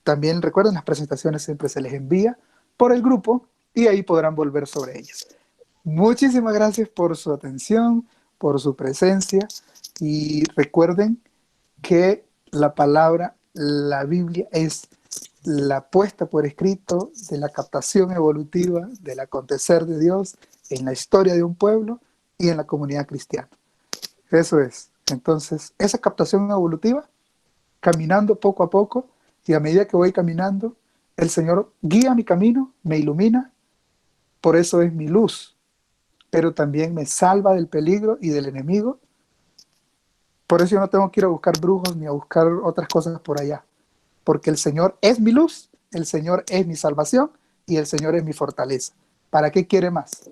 También recuerden, las presentaciones siempre se les envía por el grupo y ahí podrán volver sobre ellas. Muchísimas gracias por su atención, por su presencia y recuerden que la palabra, la Biblia, es la puesta por escrito de la captación evolutiva del acontecer de Dios en la historia de un pueblo y en la comunidad cristiana. Eso es. Entonces, esa captación evolutiva, caminando poco a poco, y a medida que voy caminando, el Señor guía mi camino, me ilumina, por eso es mi luz, pero también me salva del peligro y del enemigo. Por eso yo no tengo que ir a buscar brujos ni a buscar otras cosas por allá, porque el Señor es mi luz, el Señor es mi salvación y el Señor es mi fortaleza. ¿Para qué quiere más?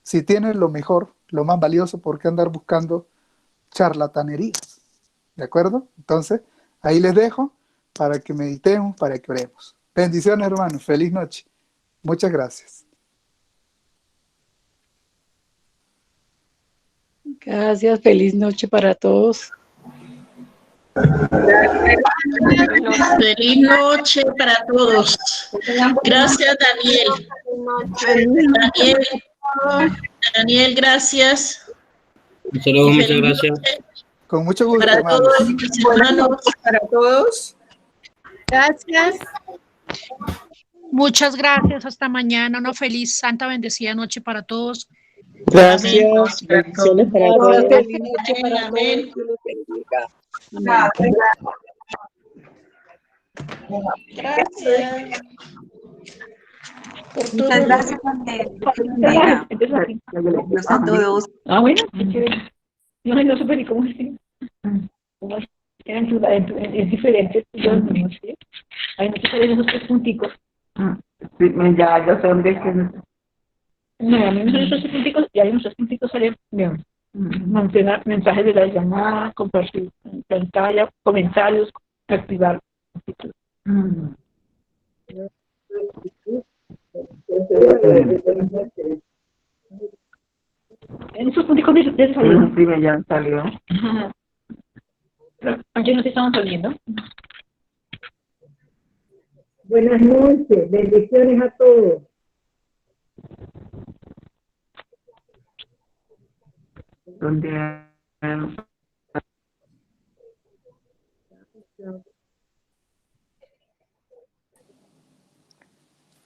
Si tiene lo mejor, lo más valioso, ¿por qué andar buscando charlatanerías? ¿De acuerdo? Entonces, ahí les dejo para que meditemos, para que oremos. Bendiciones, hermanos. Feliz noche. Muchas gracias. Gracias, feliz noche para todos. Feliz noche para todos. Gracias, Daniel. Daniel, gracias. Un saludo, muchas gracias. Con mucho gusto, Para hermanos. todos mis hermanos. Para todos. Gracias. Muchas gracias. Hasta mañana. Una feliz, santa, bendecida noche para todos. Gracias. Bendiciones para todos. Feliz noche para Amén. todos. Que Dios los bendiga. Amén. Gracias. Por todo. Muchas gracias, Andrés. Dios a todos. Ah, bueno, qué chévere. Yo no supe ni cómo decir. ¿Cómo es? Es diferente. Yo no sé. Hay muchos de esos 3 punticos. Ya, yo sé dónde es que... No, a mí me salen esos 3 punticos y hay unos 3 punticos salen mantener mensajes de la llamada, compartir pantalla, comentarios, activar. En esos punticos de salieron. Sí, ya salió. Ayer nos estaban saliendo. Buenas noches, bendiciones a todos. Donde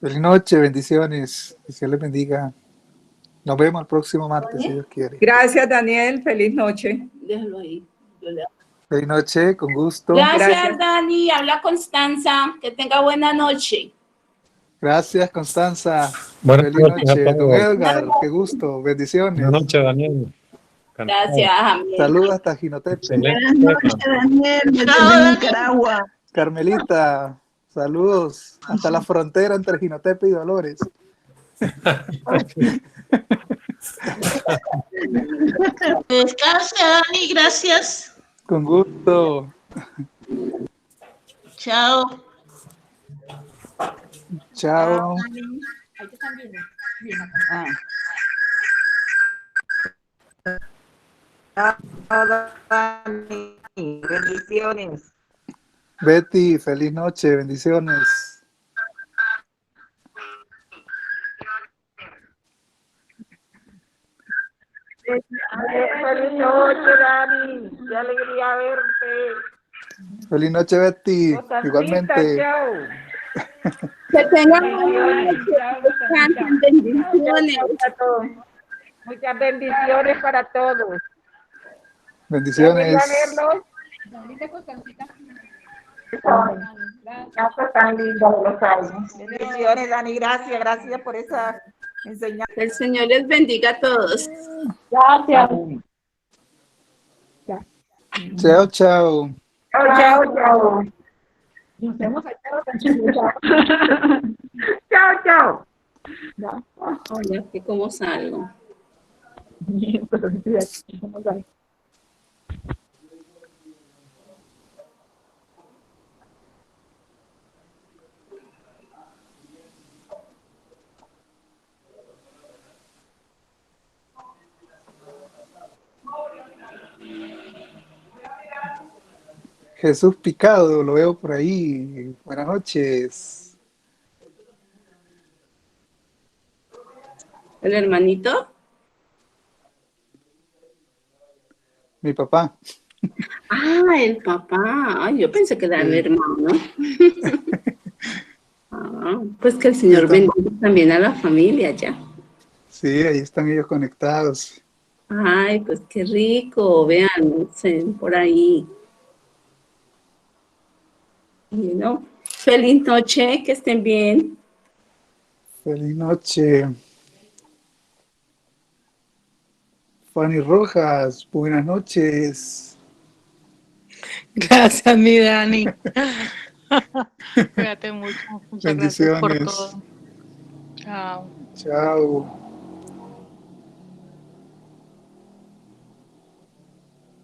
Feliz noche, bendiciones. Que Dios les bendiga. Nos vemos el próximo martes, si Dios quiere. Gracias, Daniel. Feliz noche. Déjalo ahí. Feliz noche, con gusto. Gracias, Dani. Habla Constanza. Que tenga buena noche. Gracias, Constanza. Buenas Feliz noches a noche. Don todos. Edgar, qué gusto. Bendiciones. Buenas noches, Daniel. Gracias, amén. Saludos hasta Jinotepe. Excelente. Daniel, desde Nicaragua. Carmelita, saludos hasta la frontera entre Jinotepe y Dolores. Descansa, Dani, gracias. Con gusto. Chao. Chao. Chao, Dani. Bendiciones. Betty, feliz noche, bendiciones. Feliz noche, Dani. Qué alegría verte. Feliz noche, Betty. Constancita, Igualmente. chao. Que tengan Bendiciones, chao, Constancita. bendiciones. Muchas bendiciones para todos. Bendiciones. Verlos. Casa tan linda de los años. Bendiciones, Dani. Gracias, gracias por esa enseñanza. El Señor les bendiga a todos. Gracias. Chao, chao. Chao, chao. Nos vemos allá. Chao, chao. Hola, que cómo salgo. Jesús Picado, lo veo por ahí. Buenas noches. ¿El hermanito? Mi papá. Ah, el papá. Ay, yo pensé que era el hermano. Ah, pues que el Señor bendiga también a la familia ya. Sí, ahí están ellos conectados. Ay, pues qué rico. Vean, por ahí. Bueno, feliz noche, que estén bien. Feliz noche. Fanny Rojas, buenas noches. Gracias, mi Dani. Cuídate mucho. Muchas gracias por Bendiciones. todo. Chao. Chao.